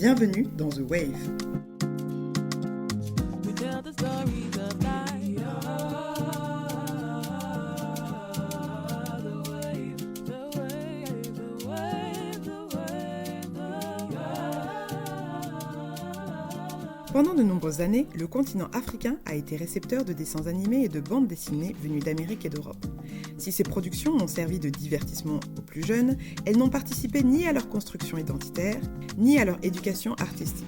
Bienvenue dans The Wave. Pendant de nombreuses années, le continent africain a été récepteur de dessins animés et de bandes dessinées venus d'Amérique et d'Europe. Si ces productions ont servi de divertissement aux plus jeunes, elles n'ont participé ni à leur construction identitaire, ni à leur éducation artistique.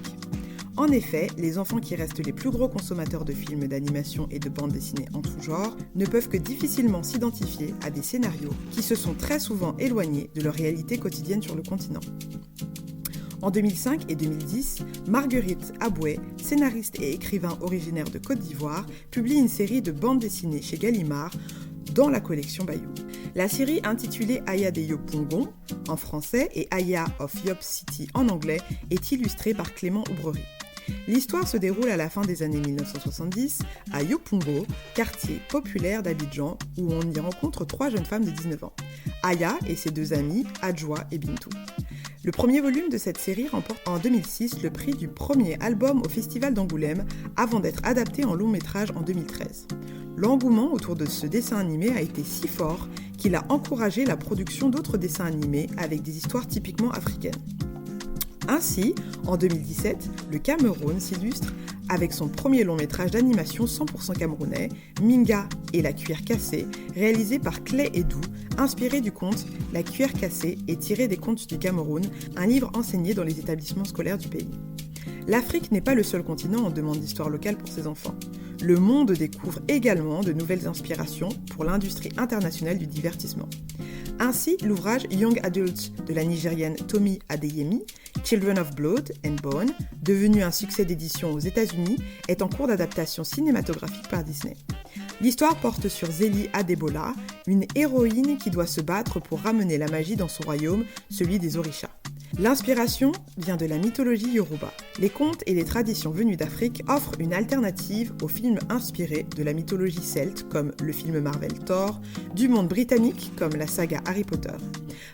En effet, les enfants qui restent les plus gros consommateurs de films d'animation et de bandes dessinées en tout genre ne peuvent que difficilement s'identifier à des scénarios qui se sont très souvent éloignés de leur réalité quotidienne sur le continent. En 2005 et 2010, Marguerite Aboué, scénariste et écrivain originaire de Côte d'Ivoire, publie une série de bandes dessinées chez Gallimard dans la collection Bayou. La série intitulée Aya de Yopougon en français et Aya of Yop City en anglais est illustrée par Clément Oubrerie. L'histoire se déroule à la fin des années 1970 à Yopougon, quartier populaire d'Abidjan, où on y rencontre 3 jeunes femmes de 19 ans, Aya et ses 2 amies, Adjoa et Bintou. Le premier volume de cette série remporte en 2006 le prix du premier album au Festival d'Angoulême avant d'être adapté en long métrage en 2013. L'engouement autour de ce dessin animé a été si fort qu'il a encouragé la production d'autres dessins animés avec des histoires typiquement africaines. Ainsi, en 2017, le Cameroun s'illustre avec son premier long métrage d'animation 100% camerounais, Minga et la cuillère cassée, réalisé par Clay Edou, inspiré du conte La cuillère cassée et tiré des contes du Cameroun, un livre enseigné dans les établissements scolaires du pays. L'Afrique n'est pas le seul continent en demande d'histoire locale pour ses enfants. Le monde découvre également de nouvelles inspirations pour l'industrie internationale du divertissement. Ainsi, l'ouvrage Young Adults de la Nigérienne Tomi Adeyemi, Children of Blood and Bone, devenu un succès d'édition aux États-Unis, est en cours d'adaptation cinématographique par Disney. L'histoire porte sur Zélie Adebola, une héroïne qui doit se battre pour ramener la magie dans son royaume, celui des Orishas. L'inspiration vient de la mythologie Yoruba. Les contes et les traditions venues d'Afrique offrent une alternative aux films inspirés de la mythologie celte, comme le film Marvel Thor, du monde britannique, comme la saga Harry Potter.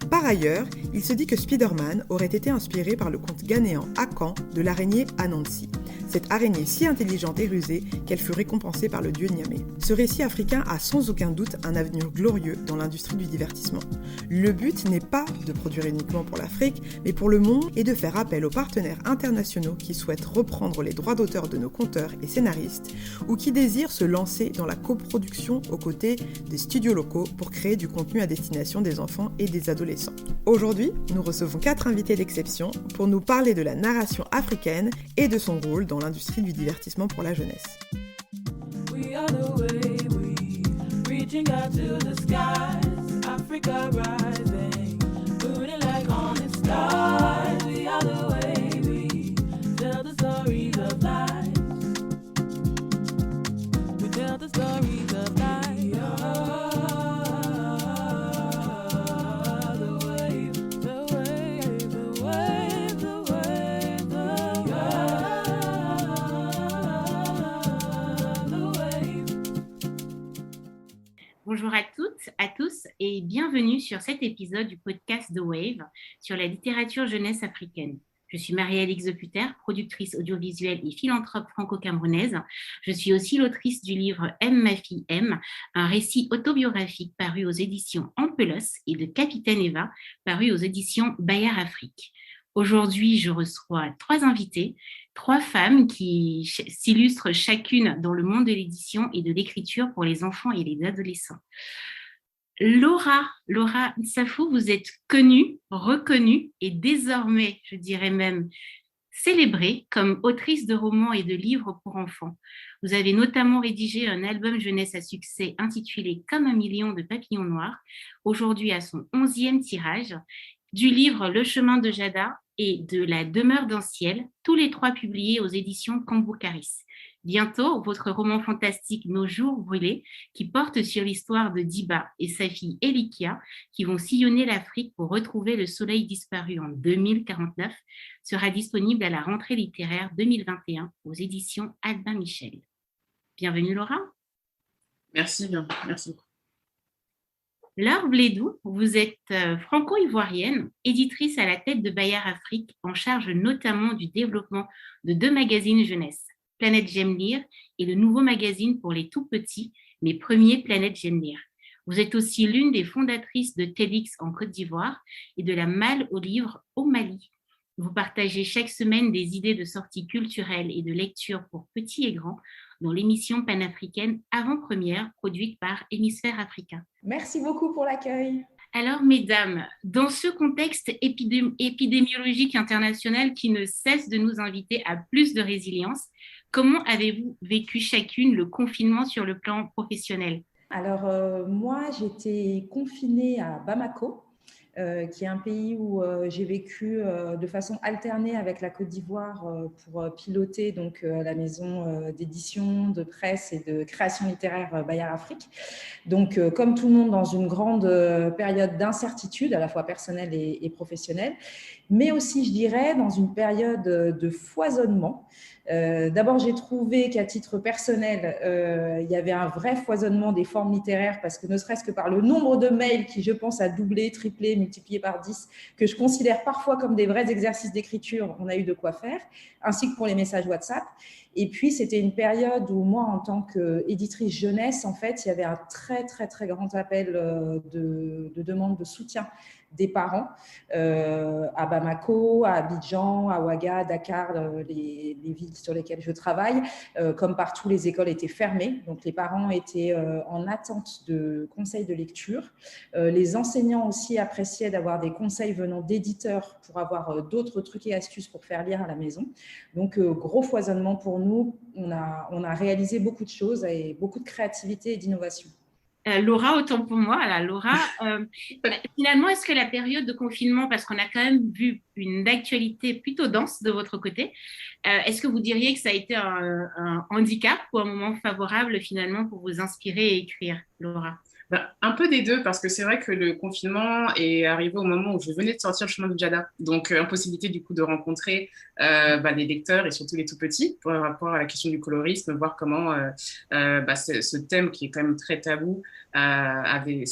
Par ailleurs, il se dit que Spider-Man aurait été inspiré par le conte ghanéen Akan de l'araignée Anansi. Cette araignée si intelligente et rusée qu'elle fut récompensée par le dieu Niamey. Ce récit africain a sans aucun doute un avenir glorieux dans l'industrie du divertissement. Le but n'est pas de produire uniquement pour l'Afrique, mais pour le monde et de faire appel aux partenaires internationaux qui souhaitent reprendre les droits d'auteur de nos conteurs et scénaristes ou qui désirent se lancer dans la coproduction aux côtés des studios locaux pour créer du contenu à destination des enfants et des adolescents. Aujourd'hui, nous recevons 4 invités d'exception pour nous parler de la narration africaine et de son rôle dans l'industrie du divertissement pour la jeunesse. We are the way, we reaching out to the skies, Africa rising, burning like on the stars. We are the way, we tell the stories of life. We tell the stories of life. Bonjour à toutes, à tous et bienvenue sur cet épisode du podcast The Wave sur la littérature jeunesse africaine. Je suis Marie-Alix Zeputer, productrice audiovisuelle et philanthrope franco-camerounaise. Je suis aussi l'autrice du livre M ma fille M, un récit autobiographique paru aux éditions Ampelos et de Capitaine Eva, paru aux éditions Bayard Afrique. Aujourd'hui, je reçois 3 invités, 3 femmes qui s'illustrent chacune dans le monde de l'édition et de l'écriture pour les enfants et les adolescents. Laura Nsafou, vous êtes connue, reconnue et désormais, je dirais même, célébrée comme autrice de romans et de livres pour enfants. Vous avez notamment rédigé un album jeunesse à succès intitulé Comme un million de papillons noirs, aujourd'hui à son 11e tirage, du livre Le chemin de Jada et de La demeure d'un ciel, tous les 3 publiés aux éditions Camboucaris. Bientôt, votre roman fantastique Nos jours brûlés, qui porte sur l'histoire de Diba et sa fille Elikia, qui vont sillonner l'Afrique pour retrouver le soleil disparu en 2049, sera disponible à la rentrée littéraire 2021 aux éditions Albin Michel. Bienvenue Laura. Merci beaucoup. Laure Blédou, vous êtes franco-ivoirienne, éditrice à la tête de Bayard Afrique, en charge notamment du développement de 2 magazines jeunesse, Planète J'aime lire et le nouveau magazine pour les tout-petits, Mes premiers Planète J'aime lire. Vous êtes aussi l'une des fondatrices de TEDx en Côte d'Ivoire et de la Malle au livre au Mali. Vous partagez chaque semaine des idées de sorties culturelles et de lecture pour petits et grands dans l'émission panafricaine Avant-première produite par Hémisphère africain. Merci beaucoup pour l'accueil. Alors, mesdames, dans ce contexte épidémiologique international qui ne cesse de nous inviter à plus de résilience, comment avez-vous vécu chacune le confinement sur le plan professionnel ? Alors, moi, j'étais confinée à Bamako, qui est un pays où j'ai vécu de façon alternée avec la Côte d'Ivoire pour piloter donc, la maison d'édition, de presse et de création littéraire Bayard Afrique. Donc, comme tout le monde, dans une grande période d'incertitude, à la fois personnelle et professionnelle, mais aussi, je dirais, dans une période de foisonnement. D'abord, j'ai trouvé qu'à titre personnel, il y avait un vrai foisonnement des formes littéraires parce que ne serait-ce que par le nombre de mails qui, je pense, a doublé, triplé, multiplié par 10, que je considère parfois comme des vrais exercices d'écriture, on a eu de quoi faire, ainsi que pour les messages WhatsApp. Et puis, c'était une période où moi, en tant qu'éditrice jeunesse, en fait, il y avait un très, très, très grand appel de demande de soutien des parents à Bamako, à Abidjan, à Ouaga, à Dakar, les villes sur lesquelles je travaille. Comme partout, les écoles étaient fermées. Donc, les parents étaient en attente de conseils de lecture. Les enseignants aussi appréciaient d'avoir des conseils venant d'éditeurs pour avoir d'autres trucs et astuces pour faire lire à la maison. Donc, gros foisonnement pour nous. On a réalisé beaucoup de choses et beaucoup de créativité et d'innovation. Laura, autant pour moi. Alors, Laura, finalement, est-ce que la période de confinement, parce qu'on a quand même vu une actualité plutôt dense de votre côté, est-ce que vous diriez que ça a été un handicap ou un moment favorable finalement pour vous inspirer et écrire, Laura ? Un peu des deux, parce que c'est vrai que le confinement est arrivé au moment où je venais de sortir le chemin de Djada. Donc, impossibilité du coup de rencontrer les lecteurs et surtout les tout-petits par rapport à la question du colorisme, voir comment ce thème qui est quand même très tabou avait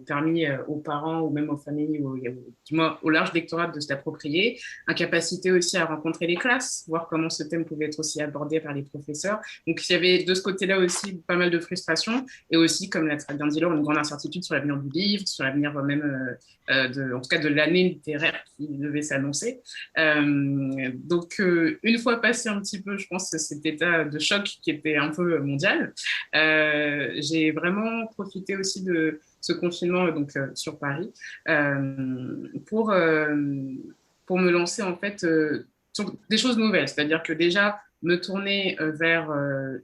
permis aux parents ou même aux familles, ou du moins au large lectorat de se l'approprier. Incapacité aussi à rencontrer les classes, voir comment ce thème pouvait être aussi abordé par les professeurs. Donc, il y avait de ce côté-là aussi pas mal de frustration et aussi, comme l'a très bien dit Laure, une grande incertitude sur l'avenir du livre, sur l'avenir même en tout cas de l'année littéraire qui devait s'annoncer. Donc, une fois passé un petit peu, je pense, cet état de choc qui était un peu mondial, j'ai vraiment profité aussi de ce confinement sur Paris pour me lancer en fait sur des choses nouvelles. C'est-à-dire que déjà, me tourner vers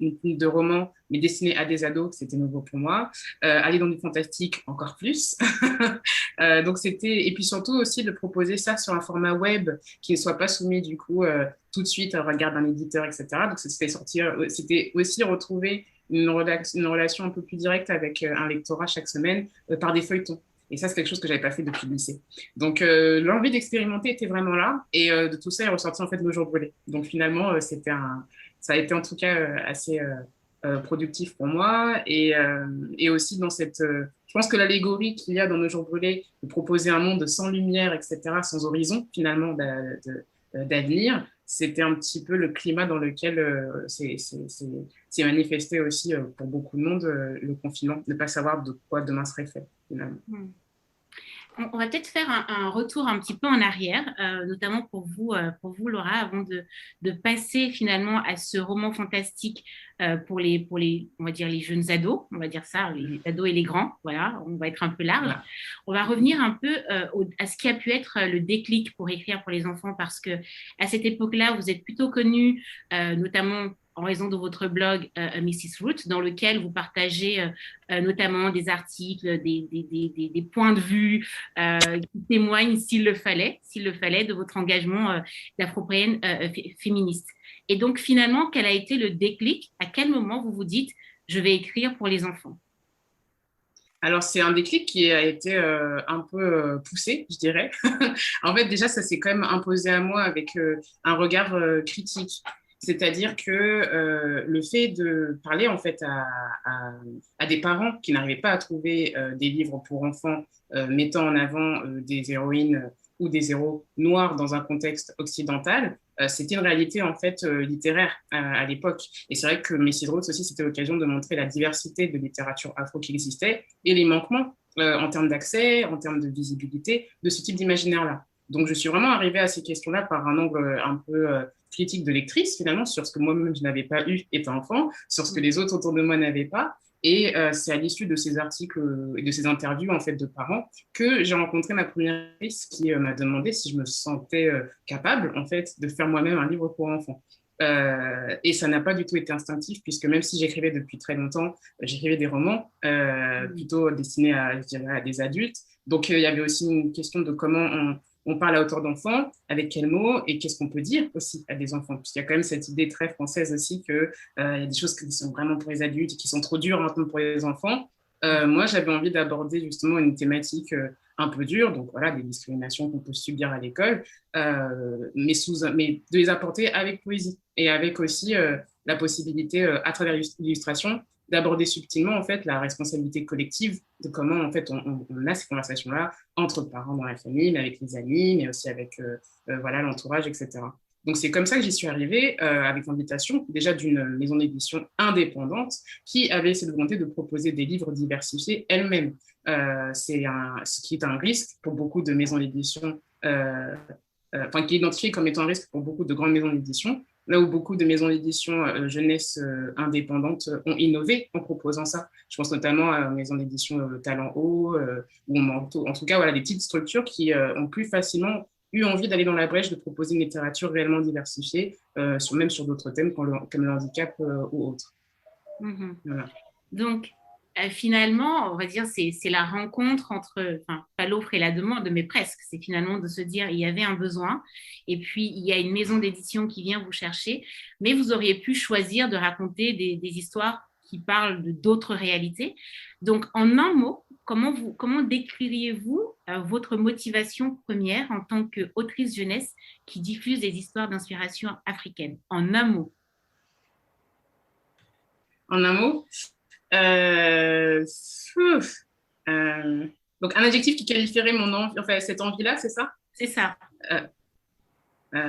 une ligne de romans, mais destinée à des ados, c'était nouveau pour moi. Aller dans du fantastique, encore plus. Donc c'était, et puis surtout aussi de proposer ça sur un format web qui ne soit pas soumis du coup tout de suite à regard d'un éditeur, etc. Donc c'était aussi retrouver une relation un peu plus directe avec un lectorat chaque semaine par des feuilletons. Et ça, c'est quelque chose que je n'avais pas fait depuis le lycée. Donc, l'envie d'expérimenter était vraiment là. Et de tout ça est ressorti en fait le jour brûlé. Donc, finalement, ça a été en tout cas assez productif pour moi. Et aussi dans cette... je pense que l'allégorie qu'il y a dans Nos jours brûlés, de proposer un monde sans lumière, etc., sans horizon, finalement, d'avenir, c'était un petit peu le climat dans lequel s'est manifesté aussi pour beaucoup de monde le confinement, ne pas savoir de quoi demain serait fait, finalement. On va peut-être faire un retour un petit peu en arrière, notamment pour vous, Laura, avant de passer finalement à ce roman fantastique pour les, on va dire, les jeunes ados, on va dire ça, les ados et les grands, voilà, on va être un peu large. Voilà. On va revenir un peu à ce qui a pu être le déclic pour écrire pour les enfants, parce que à cette époque-là, vous êtes plutôt connus, notamment en raison de votre blog Mrs. Root, dans lequel vous partagez notamment des articles, des points de vue qui témoignent, s'il le fallait, de votre engagement d'afro-européenne féministe. Et donc, finalement, quel a été le déclic ? À quel moment vous vous dites « je vais écrire pour les enfants » ? Alors, c'est un déclic qui a été un peu poussé, je dirais. En fait, déjà, ça s'est quand même imposé à moi avec un regard critique. C'est-à-dire que le fait de parler en fait à des parents qui n'arrivaient pas à trouver des livres pour enfants mettant en avant des héroïnes ou des héros noirs dans un contexte occidental, c'était une réalité en fait littéraire à l'époque. Et c'est vrai que Messy Rhodes aussi, c'était l'occasion de montrer la diversité de littérature afro qui existait et les manquements en termes d'accès, en termes de visibilité de ce type d'imaginaire-là. Donc, je suis vraiment arrivée à ces questions-là par un angle un peu critique de lectrice, finalement, sur ce que moi-même je n'avais pas eu étant enfant, sur ce que les autres autour de moi n'avaient pas. Et c'est à l'issue de ces articles et de ces interviews en fait, de parents que j'ai rencontré ma première lectrice qui m'a demandé si je me sentais capable en fait, de faire moi-même un livre pour enfants. Et ça n'a pas du tout été instinctif, puisque même si j'écrivais depuis très longtemps, j'écrivais des romans plutôt destinés à, je dirais, à des adultes. Donc, il y avait aussi une question de comment on parle à hauteur d'enfants, avec quels mots et qu'est-ce qu'on peut dire aussi à des enfants. Puisqu'il y a quand même cette idée très française aussi qu'il y a des choses qui sont vraiment pour les adultes et qui sont trop dures maintenant pour les enfants. Moi, j'avais envie d'aborder justement une thématique un peu dure, donc voilà, des discriminations qu'on peut subir à l'école, mais de les apporter avec poésie et avec aussi la possibilité, à travers l'illustration, d'aborder subtilement en fait la responsabilité collective de comment en fait on a ces conversations-là entre parents dans la famille, mais avec les amis, mais aussi avec voilà l'entourage, etc. Donc c'est comme ça que j'y suis arrivée avec l'invitation déjà d'une maison d'édition indépendante qui avait cette volonté de proposer des livres diversifiés elle-même. Ce qui est un risque pour beaucoup de maisons d'édition, enfin qui est identifié comme étant un risque pour beaucoup de grandes maisons d'édition. Là où beaucoup de maisons d'édition jeunesse indépendantes ont innové en proposant ça. Je pense notamment à maisons d'édition Talent Haut ou Manteau. En tout cas, voilà, des petites structures qui ont plus facilement eu envie d'aller dans la brèche, de proposer une littérature réellement diversifiée, même sur d'autres thèmes comme le handicap ou autres. Mmh. Voilà. Donc, finalement, on va dire, c'est la rencontre entre, enfin, pas l'offre et la demande, mais presque. C'est finalement de se dire, il y avait un besoin, et puis il y a une maison d'édition qui vient vous chercher, mais vous auriez pu choisir de raconter des histoires qui parlent d'autres réalités. Donc, en un mot, comment décririez-vous votre motivation première en tant qu'autrice jeunesse qui diffuse des histoires d'inspiration africaine? En un mot. En un mot donc, un adjectif qui qualifierait mon envie, enfin, cette envie-là, c'est ça? C'est ça. J'ai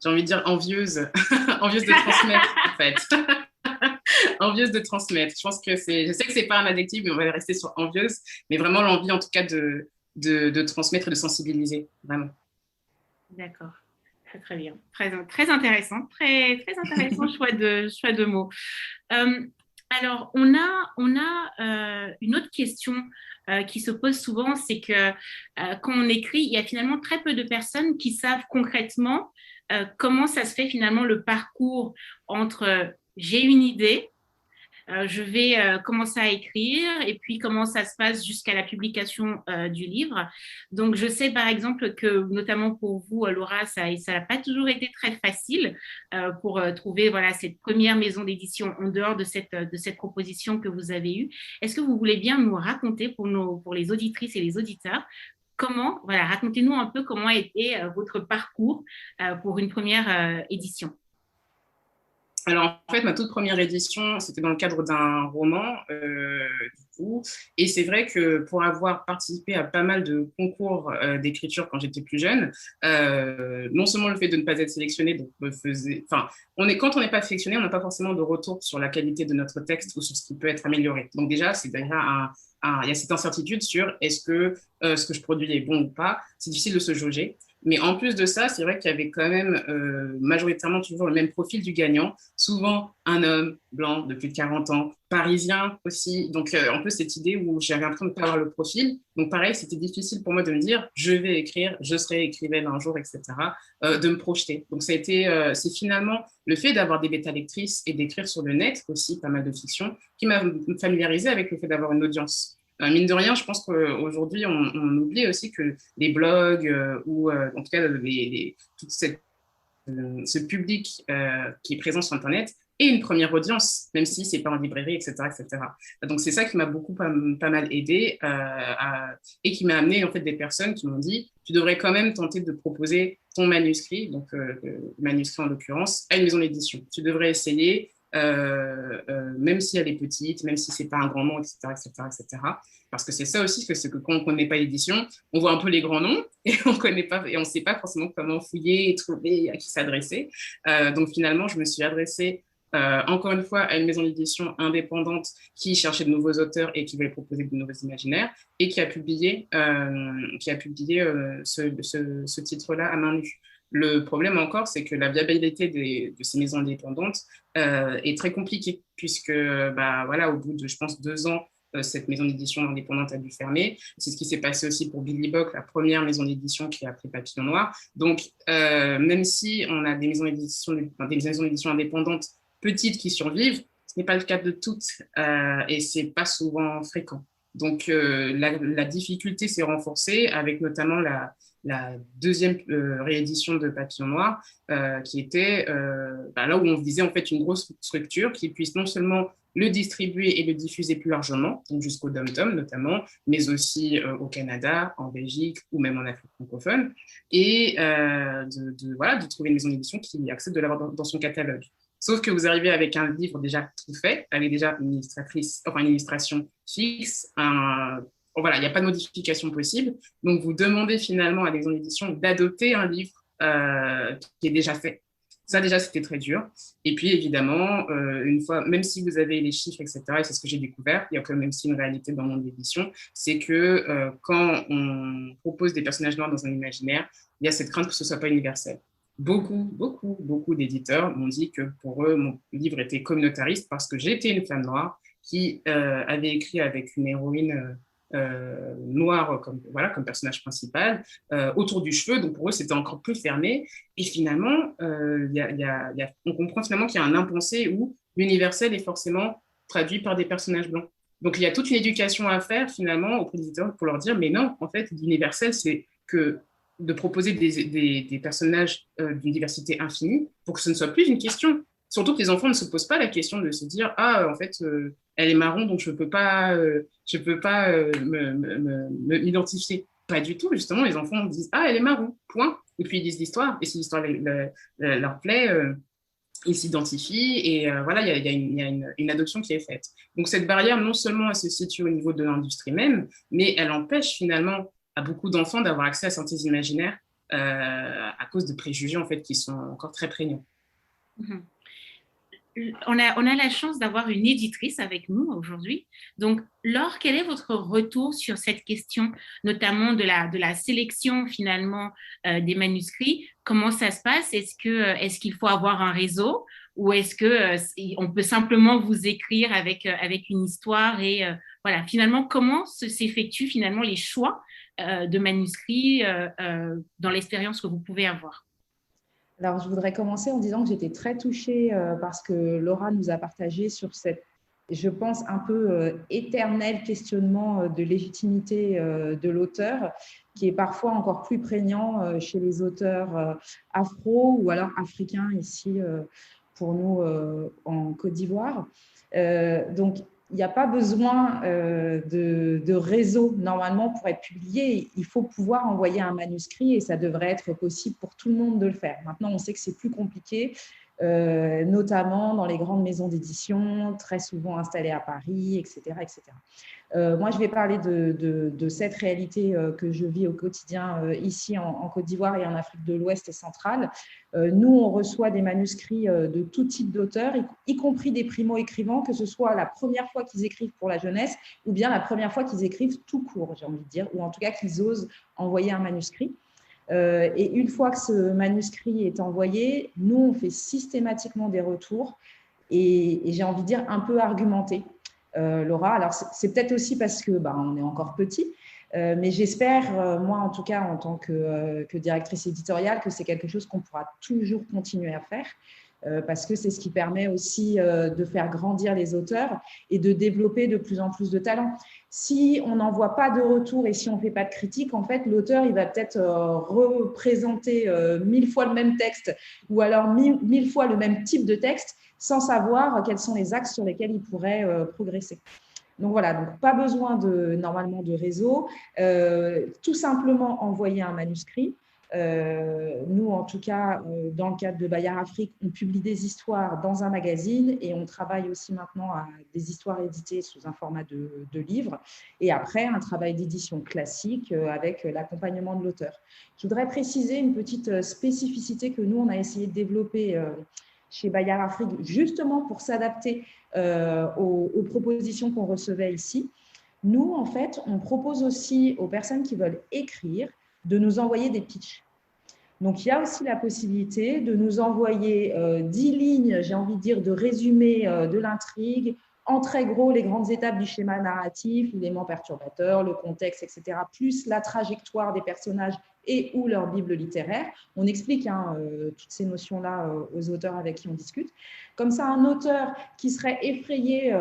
envie de dire envieuse, envieuse de transmettre, en fait. Envieuse de transmettre. Je sais que c'est pas un adjectif, mais on va rester sur envieuse, mais vraiment l'envie, en tout cas, de transmettre et de sensibiliser, vraiment. D'accord. Très, très bien. Très intéressant. Très, très intéressant choix de mots. Alors, on a une autre question qui se pose souvent, c'est que quand on écrit, il y a finalement très peu de personnes qui savent concrètement comment ça se fait finalement le parcours entre j'ai une idée, je vais commencer à écrire et puis comment ça se passe jusqu'à la publication du livre. Donc, je sais par exemple que, notamment pour vous, Laura, ça n'a pas toujours été très facile pour trouver voilà, cette première maison d'édition en dehors de cette proposition que vous avez eue. Est-ce que vous voulez bien nous raconter pour les auditrices et les auditeurs racontez-nous un peu comment a été votre parcours pour une première édition. Alors, en fait, ma toute première édition, c'était dans le cadre d'un roman, du coup. Et c'est vrai que pour avoir participé à pas mal de concours d'écriture quand j'étais plus jeune, non seulement le fait de ne pas être sélectionné, donc quand on n'est pas sélectionné, on n'a pas forcément de retour sur la qualité de notre texte ou sur ce qui peut être amélioré. Donc déjà, c'est déjà il y a cette incertitude sur est-ce que ce que je produis est bon ou pas. C'est difficile de se jauger. Mais en plus de ça, c'est vrai qu'il y avait quand même majoritairement toujours le même profil du gagnant, souvent un homme blanc de plus de 40 ans, parisien aussi. Donc, en plus, cette idée où j'avais l'impression de ne pas avoir le profil. Donc, pareil, c'était difficile pour moi de me dire, je vais écrire, je serai écrivaine un jour, etc., de me projeter. Donc, c'est finalement le fait d'avoir des bêta-lectrices et d'écrire sur le net aussi, pas mal de fiction, qui m'a familiarisée avec le fait d'avoir une audience. Mine de rien, je pense qu'aujourd'hui, on oublie aussi que les blogs ou en tout cas tout ce public qui est présent sur Internet est une première audience, même si ce n'est pas en librairie, etc., etc. Donc, c'est ça qui m'a beaucoup pas mal aidé et qui m'a amené en fait, des personnes qui m'ont dit « Tu devrais quand même tenter de proposer ton manuscrit, donc le manuscrit en l'occurrence, à une maison d'édition. Tu devrais essayer, même si elle est petite, même si c'est pas un grand nom, etc., etc., etc. Parce que c'est ça aussi, c'est que quand on ne connaît pas l'édition, on voit un peu les grands noms et on connaît pas, et on ne sait pas forcément comment fouiller et trouver à qui s'adresser. Donc finalement, je me suis adressée encore une fois à une maison d'édition indépendante qui cherchait de nouveaux auteurs et qui voulait proposer de nouveaux imaginaires et qui a publié ce titre-là à main nue. Le problème encore, c'est que la viabilité de ces maisons indépendantes est très compliquée puisque, voilà, au bout de, je pense, 2 ans, cette maison d'édition indépendante a dû fermer. C'est ce qui s'est passé aussi pour Billy Bock, la première maison d'édition qui a pris Papillon Noir. Donc, même si on a des maisons d'édition indépendantes petites qui survivent, ce n'est pas le cas de toutes et ce n'est pas souvent fréquent. Donc, la difficulté s'est renforcée avec notamment la deuxième réédition de Papillon Noir, qui était là où on visait en fait une grosse structure qui puisse non seulement le distribuer et le diffuser plus largement, donc jusqu'au Dom-Tom notamment, mais aussi au Canada, en Belgique ou même en Afrique francophone, et de trouver une maison d'édition qui accepte de l'avoir dans son catalogue. Sauf que vous arrivez avec un livre déjà tout fait, avec déjà une illustration fixe, voilà, il n'y a pas de modification possible. Donc, vous demandez finalement à la maison d'édition d'adopter un livre qui est déjà fait. Ça, déjà, c'était très dur. Et puis, évidemment, une fois, même si vous avez les chiffres, etc., et c'est ce que j'ai découvert, il y a quand même aussi une réalité dans le monde d'édition, c'est que quand on propose des personnages noirs dans un imaginaire, il y a cette crainte que ce ne soit pas universel. Beaucoup d'éditeurs m'ont dit que pour eux, mon livre était communautariste parce que j'étais une femme noire qui avait écrit avec une héroïne noire comme personnage principal, autour du cheveu, donc pour eux c'était encore plus fermé, et finalement on comprend finalement qu'il y a un impensé où l'universel est forcément traduit par des personnages blancs. Donc il y a toute une éducation à faire finalement auprès des éditeurs pour leur dire mais non, en fait l'universel c'est que de proposer des personnages d'une diversité infinie pour que ce ne soit plus une question. Surtout que les enfants ne se posent pas la question de se dire « Ah, en fait, elle est marron, donc je ne peux pas, m'identifier. » Pas du tout, justement, les enfants disent « Ah, elle est marron, point. » Et puis ils disent l'histoire, et si l'histoire leur plaît, ils s'identifient, et voilà, il y a une adoption qui est faite. Donc cette barrière, non seulement elle se situe au niveau de l'industrie même, mais elle empêche finalement à beaucoup d'enfants d'avoir accès à certains imaginaires à cause de préjugés en fait, qui sont encore très prégnants. Mm-hmm. On a la chance d'avoir une éditrice avec nous aujourd'hui. Donc, Laure, quel est votre retour sur cette question, notamment de la sélection finalement des manuscrits? Comment ça se passe? Est-ce qu'il faut avoir un réseau ou est-ce qu'on peut simplement vous écrire avec une histoire et voilà, finalement, comment s'effectuent finalement les choix de manuscrits dans l'expérience que vous pouvez avoir? Alors, je voudrais commencer en disant que j'étais très touchée parce que Laura nous a partagé sur cette, je pense, un peu éternel questionnement de légitimité de l'auteur, qui est parfois encore plus prégnant chez les auteurs afro ou alors africains ici pour nous en Côte d'Ivoire. Donc, il n'y a pas besoin de réseau normalement pour être publié. Il faut pouvoir envoyer un manuscrit et ça devrait être possible pour tout le monde de le faire. Maintenant, on sait que c'est plus compliqué, notamment dans les grandes maisons d'édition, très souvent installées à Paris, etc. etc. Moi, je vais parler de cette réalité que je vis au quotidien ici en Côte d'Ivoire et en Afrique de l'Ouest et centrale. Nous, on reçoit des manuscrits de tout type d'auteurs, y compris des primo-écrivains, que ce soit la première fois qu'ils écrivent pour la jeunesse ou bien la première fois qu'ils écrivent tout court, j'ai envie de dire, ou en tout cas qu'ils osent envoyer un manuscrit. Et une fois que ce manuscrit est envoyé, nous, on fait systématiquement des retours et j'ai envie de dire un peu argumentés. Laura, alors c'est peut-être aussi parce que on est encore petit, mais j'espère, moi en tout cas en tant que directrice éditoriale, que c'est quelque chose qu'on pourra toujours continuer à faire parce que c'est ce qui permet aussi de faire grandir les auteurs et de développer de plus en plus de talents. Si on n'envoie pas de retour et si on ne fait pas de critique, en fait, l'auteur, il va peut-être représenter 1000 fois le même texte ou alors 1000 fois le même type de texte sans savoir quels sont les axes sur lesquels il pourrait progresser. Donc voilà, donc pas besoin normalement de réseau, tout simplement envoyer un manuscrit. Nous, en tout cas, dans le cadre de Bayard Afrique, on publie des histoires dans un magazine et on travaille aussi maintenant à des histoires éditées sous un format de livre. Et après, un travail d'édition classique avec l'accompagnement de l'auteur. Je voudrais préciser une petite spécificité que nous, on a essayé de développer chez Bayard Afrique, justement pour s'adapter aux propositions qu'on recevait ici. Nous, en fait, on propose aussi aux personnes qui veulent écrire de nous envoyer des pitchs. Donc, il y a aussi la possibilité de nous envoyer 10 lignes, j'ai envie de dire, de résumé de l'intrigue, en très gros, les grandes étapes du schéma narratif, l'élément perturbateur, le contexte, etc., plus la trajectoire des personnages et ou leur bible littéraire. On explique toutes ces notions-là aux auteurs avec qui on discute. Comme ça, un auteur qui serait effrayé,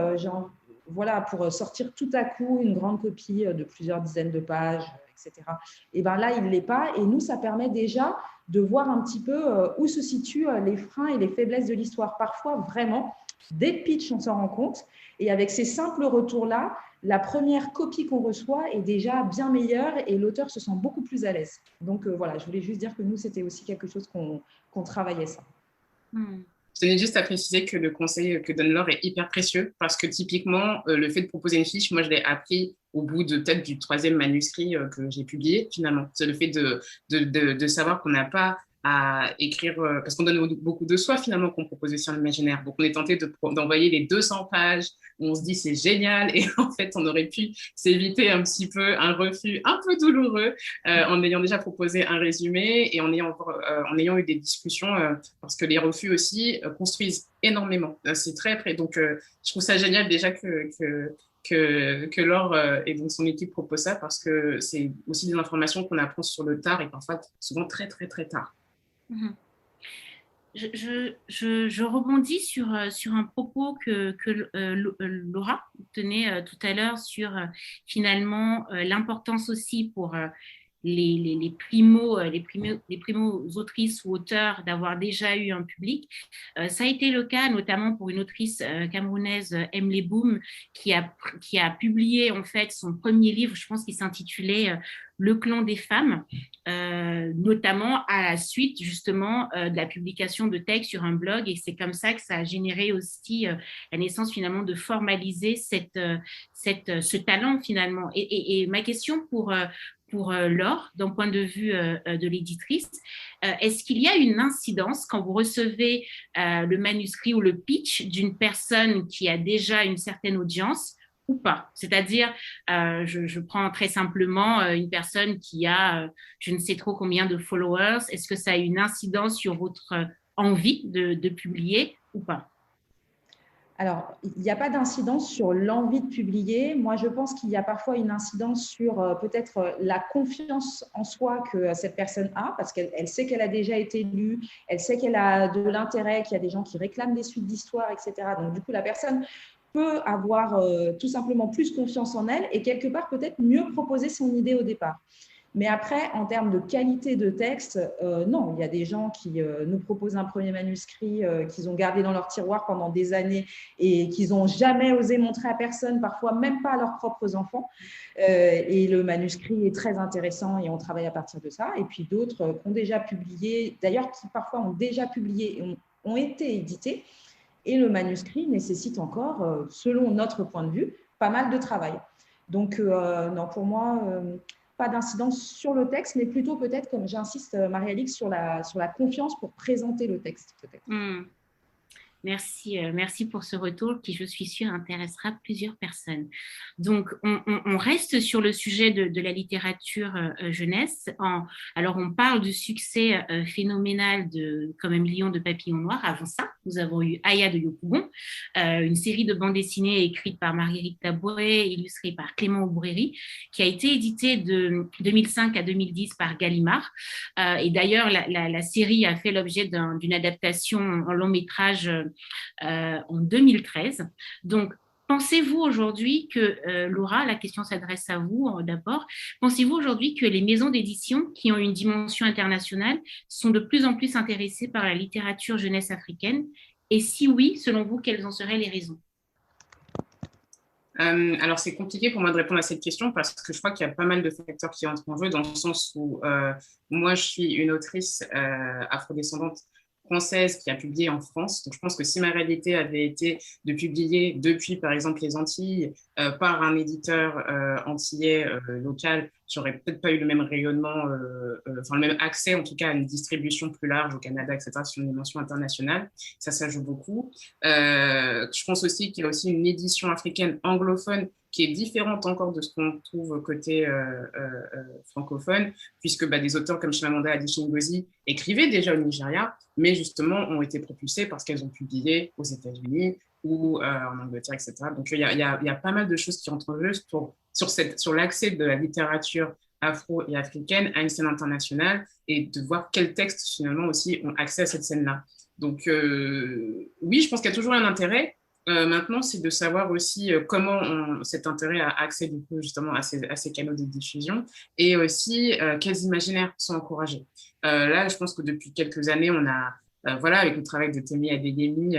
voilà, pour sortir tout à coup une grande copie de plusieurs dizaines de pages, etc. Et bien là, il ne l'est pas. Et nous, ça permet déjà de voir un petit peu où se situent les freins et les faiblesses de l'histoire. Parfois, vraiment, dès le pitch, on s'en rend compte. Et avec ces simples retours-là, la première copie qu'on reçoit est déjà bien meilleure et l'auteur se sent beaucoup plus à l'aise. Donc voilà, je voulais juste dire que nous, c'était aussi quelque chose qu'on travaillait ça. Je tenais juste à préciser que le conseil que donne Laure est hyper précieux parce que typiquement, le fait de proposer une fiche, moi, je l'ai appris au bout de peut-être du 3e manuscrit que j'ai publié finalement. C'est le fait de savoir qu'on n'a pas à écrire, parce qu'on donne beaucoup de soi finalement qu'on propose aussi en imaginaire. Donc, on est tenté d'envoyer les 200 pages où on se dit c'est génial et en fait, on aurait pu s'éviter un petit peu un refus un peu douloureux en ayant déjà proposé un résumé et en ayant eu des discussions parce que les refus aussi construisent énormément. C'est très près. Donc, je trouve ça génial déjà que Laure et donc son équipe proposent ça parce que c'est aussi des informations qu'on apprend sur le tard et parfois souvent très, très, très tard. Je rebondis sur un propos que Laura tenait tout à l'heure sur finalement l'importance aussi pour les primo-autrices ou auteurs d'avoir déjà eu un public. Ça a été le cas notamment pour une autrice camerounaise, Emily Boom, qui a publié en fait son premier livre, je pense qu'il s'intitulait Le clan des femmes, notamment à la suite justement de la publication de textes sur un blog, et c'est comme ça que ça a généré aussi la naissance finalement de formaliser ce talent finalement. Et ma question pour Laure, d'un point de vue de l'éditrice, est-ce qu'il y a une incidence quand vous recevez le manuscrit ou le pitch d'une personne qui a déjà une certaine audience ou pas? C'est-à-dire, je prends très simplement une personne qui a je ne sais trop combien de followers. Est-ce que ça a une incidence sur votre envie de publier ou pas? Alors, il n'y a pas d'incidence sur l'envie de publier. Moi, je pense qu'il y a parfois une incidence sur peut-être la confiance en soi que cette personne a, parce qu'elle sait qu'elle a déjà été lue, elle sait qu'elle a de l'intérêt, qu'il y a des gens qui réclament des suites d'histoire, etc. Donc, du coup, la personne peut avoir tout simplement plus confiance en elle et quelque part peut-être mieux proposer son idée au départ. Mais après, en termes de qualité de texte, non, il y a des gens qui nous proposent un premier manuscrit qu'ils ont gardé dans leur tiroir pendant des années et qu'ils n'ont jamais osé montrer à personne, parfois même pas à leurs propres enfants. Et le manuscrit est très intéressant et on travaille à partir de ça. Et puis d'autres qui ont déjà publié, d'ailleurs qui parfois ont déjà publié et ont été édités. Et le manuscrit nécessite encore, selon notre point de vue, pas mal de travail. Donc, non, pour moi, pas d'incidence sur le texte, mais plutôt peut-être, comme j'insiste, Marie-Alix, sur la confiance pour présenter le texte, peut-être. Merci pour ce retour qui, je suis sûre, intéressera plusieurs personnes. Donc, on reste sur le sujet de la littérature jeunesse. Alors, on parle du succès phénoménal de Comme un million de papillons noirs. Avant ça, nous avons eu Aya de Yopougon, une série de bandes dessinées écrite par Marguerite Tabouret, illustrée par Clément Aubréry, qui a été éditée de 2005 à 2010 par Gallimard. Et d'ailleurs, la série a fait l'objet d'une adaptation en long métrage en 2013. Donc, pensez-vous aujourd'hui que, Laura, la question s'adresse à vous d'abord, pensez-vous aujourd'hui que les maisons d'édition qui ont une dimension internationale sont de plus en plus intéressées par la littérature jeunesse africaine? Et si oui, selon vous, quelles en seraient les raisons? Alors, c'est compliqué pour moi de répondre à cette question parce que je crois qu'il y a pas mal de facteurs qui entrent en jeu dans le sens où moi, je suis une autrice afrodescendante française qui a publié en France. Donc, je pense que si ma réalité avait été de publier depuis, par exemple, les Antilles par un éditeur antillais local, j'aurais peut-être pas eu le même rayonnement, enfin le même accès en tout cas à une distribution plus large au Canada, etc., sur une dimension internationale. Ça joue beaucoup. Je pense aussi qu'il y a aussi une édition africaine anglophone qui est différente encore de ce qu'on trouve côté francophone, puisque des auteurs comme Chimamanda Adichie Ngozi écrivaient déjà au Nigeria, mais justement ont été propulsés parce qu'elles ont publié aux États-Unis ou en Angleterre, etc. Donc il y a pas mal de choses qui rentrent en jeu sur l'accès de la littérature afro et africaine à une scène internationale et de voir quels textes finalement aussi ont accès à cette scène-là. Donc oui, je pense qu'il y a toujours un intérêt. Maintenant, c'est de savoir aussi comment cet intérêt a accès du coup justement à ces canaux de diffusion et aussi quels imaginaires sont encouragés. Là, je pense que depuis quelques années, on a, voilà, avec le travail de Temi Adeyemi,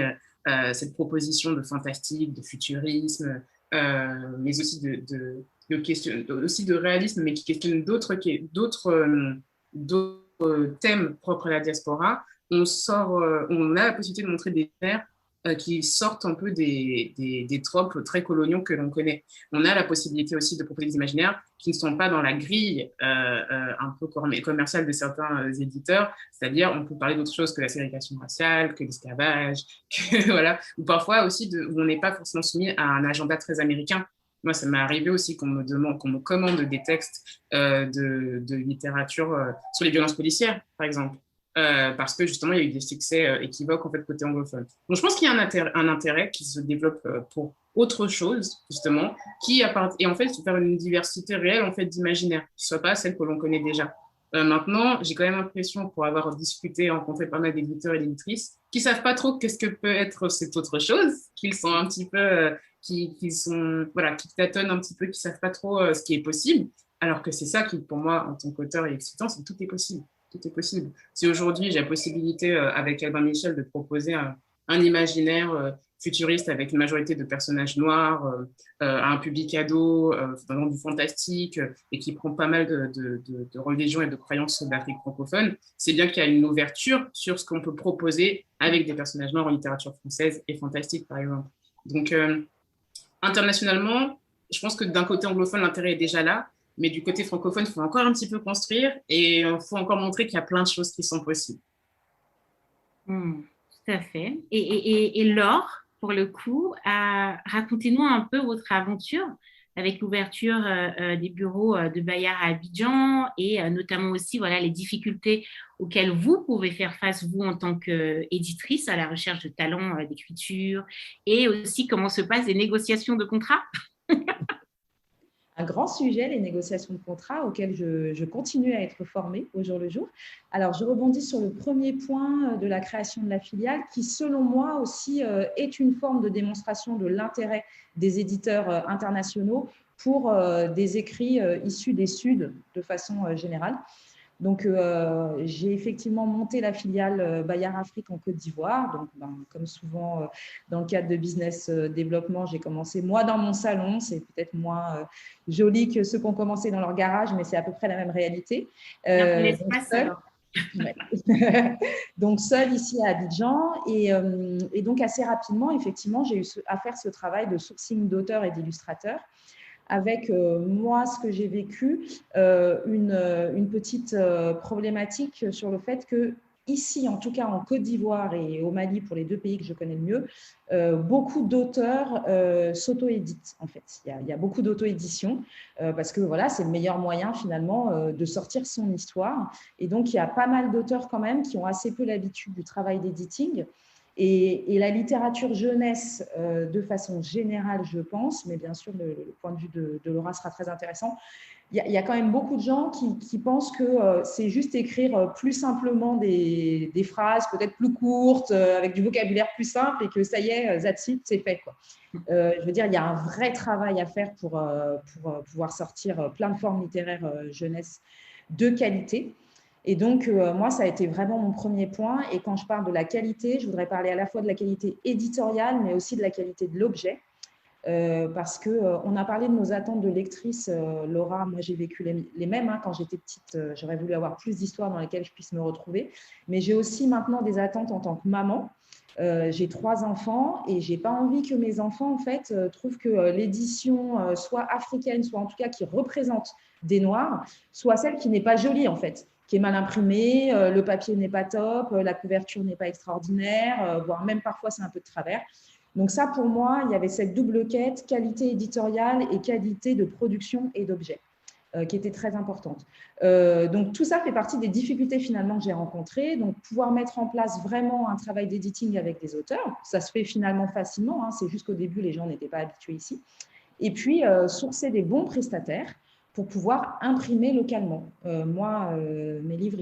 cette proposition de fantastique, de futurisme, mais aussi aussi de réalisme, mais qui questionne d'autres thèmes propres à la diaspora. On a la possibilité de montrer des vers qui sortent un peu des tropes très coloniaux que l'on connaît. On a la possibilité aussi de proposer des imaginaires qui ne sont pas dans la grille un peu commerciale de certains éditeurs, c'est-à-dire on peut parler d'autre chose que la ségrégation raciale, que l'esclavage, voilà, ou parfois aussi où on n'est pas forcément soumis à un agenda très américain. Moi, ça m'est arrivé aussi qu'on me commande des textes de littérature sur les violences policières, par exemple. Parce que justement, il y a eu des succès équivoques en fait, côté anglophone. Donc, je pense qu'il y a un intérêt qui se développe pour autre chose, justement, et en fait, faire une diversité réelle en fait, d'imaginaire, qui ne soit pas celle que l'on connaît déjà. Maintenant, j'ai quand même l'impression, pour avoir discuté, rencontré pas mal d'éditeurs et d'éditrices, qui ne savent pas trop qu'est-ce que peut être cette autre chose, qu'ils sont un petit peu, qui tâtonnent un petit peu, qui ne savent pas trop ce qui est possible, alors que c'est ça qui, pour moi, en tant qu'auteur et excitant, c'est que tout est possible. Tout est possible. Si aujourd'hui j'ai la possibilité avec Albin Michel de proposer un imaginaire futuriste avec une majorité de personnages noirs, à un public ado, dans du fantastique et qui prend pas mal de religions et de croyances d'Afrique francophone, c'est bien qu'il y a une ouverture sur ce qu'on peut proposer avec des personnages noirs en littérature française et fantastique par exemple. Donc internationalement, je pense que d'un côté anglophone l'intérêt est déjà là. Mais du côté francophone, il faut encore un petit peu construire et il faut encore montrer qu'il y a plein de choses qui sont possibles. Tout à fait. Et Laure, pour le coup, racontez-nous un peu votre aventure avec l'ouverture des bureaux de Bayard à Abidjan et notamment aussi les difficultés auxquelles vous pouvez faire face, vous, en tant qu'éditrice, à la recherche de talents d'écriture et aussi comment se passent les négociations de contrats. Un grand sujet, les négociations de contrats auxquelles je continue à être formée au jour le jour. Alors, je rebondis sur le premier point de la création de la filiale qui, selon moi aussi, est une forme de démonstration de l'intérêt des éditeurs internationaux pour des écrits issus des Suds de façon générale. Donc, j'ai effectivement monté la filiale Bayard Afrique en Côte d'Ivoire. Donc, comme souvent dans le cadre de business développement, j'ai commencé moi dans mon salon. C'est peut-être moins joli que ceux qui ont commencé dans leur garage, mais c'est à peu près la même réalité. Donc, seule ici à Abidjan. Et donc, assez rapidement, effectivement, j'ai eu à faire ce travail de sourcing d'auteurs et d'illustrateurs. Avec moi, ce que j'ai vécu, une petite problématique sur le fait que ici, en tout cas en Côte d'Ivoire et au Mali, pour les deux pays que je connais le mieux, beaucoup d'auteurs s'auto-éditent en fait. Il y a beaucoup d'auto-édition parce que voilà, c'est le meilleur moyen finalement de sortir son histoire. Et donc, il y a pas mal d'auteurs quand même qui ont assez peu l'habitude du travail d'éditing. Et la littérature jeunesse, de façon générale, je pense, mais bien sûr, le point de vue de Laura sera très intéressant. Il y a quand même beaucoup de gens qui pensent que c'est juste écrire plus simplement des phrases peut-être plus courtes, avec du vocabulaire plus simple, et que ça y est, that's it, c'est fait, quoi. Je veux dire, il y a un vrai travail à faire pour pouvoir sortir plein de formes littéraires jeunesse de qualité. Et donc, moi, ça a été vraiment mon premier point. Et quand je parle de la qualité, je voudrais parler à la fois de la qualité éditoriale, mais aussi de la qualité de l'objet. parce qu'on a parlé de nos attentes de lectrice. Laura, moi, j'ai vécu les mêmes. Quand j'étais petite, j'aurais voulu avoir plus d'histoires dans lesquelles je puisse me retrouver. Mais j'ai aussi maintenant des attentes en tant que maman. J'ai 3 enfants et je n'ai pas envie que mes enfants, en fait, trouvent que l'édition soit africaine, soit en tout cas qui représente des Noirs, soit celle qui n'est pas jolie, en fait, qui est mal imprimée, le papier n'est pas top, la couverture n'est pas extraordinaire, voire même parfois c'est un peu de travers. Donc ça, pour moi, il y avait cette double quête, qualité éditoriale et qualité de production et d'objets, qui était très importante. Donc tout ça fait partie des difficultés finalement que j'ai rencontrées. Donc pouvoir mettre en place vraiment un travail d'editing avec des auteurs, ça se fait finalement facilement, c'est juste qu'au début, les gens n'étaient pas habitués ici. Et puis, sourcer des bons prestataires pour pouvoir imprimer localement. Moi, mes livres,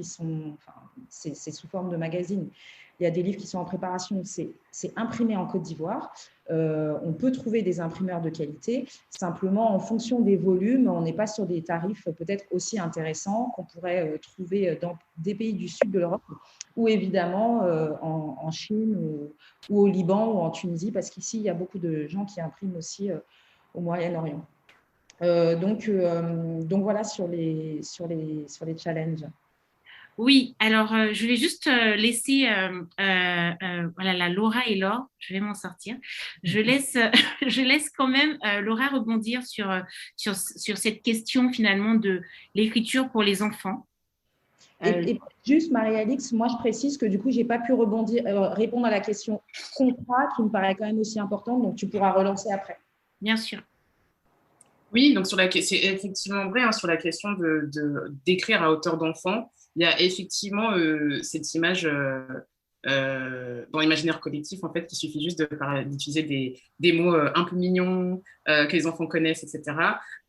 c'est sous forme de magazine. Il y a des livres qui sont en préparation, c'est imprimé en Côte d'Ivoire. On peut trouver des imprimeurs de qualité. Simplement, en fonction des volumes, on n'est pas sur des tarifs peut-être aussi intéressants qu'on pourrait trouver dans des pays du sud de l'Europe ou évidemment en Chine ou au Liban ou en Tunisie, parce qu'ici, il y a beaucoup de gens qui impriment aussi au Moyen-Orient. Donc voilà sur les challenges. Oui, alors je vais juste laisser voilà, la Laura et Laure, je vais m'en sortir. Je laisse quand même Laura rebondir sur cette question finalement de l'écriture pour les enfants. Et juste, Marie-Alix, moi je précise que du coup, je n'ai pas pu répondre à la question contrat qui me paraît quand même aussi importante, donc tu pourras relancer après. Bien sûr. Oui, donc c'est effectivement vrai, sur la question d'écrire à hauteur d'enfant. Il y a effectivement cette image dans l'imaginaire collectif, en fait, qu'il suffit juste d'utiliser des mots un peu mignons que les enfants connaissent, etc.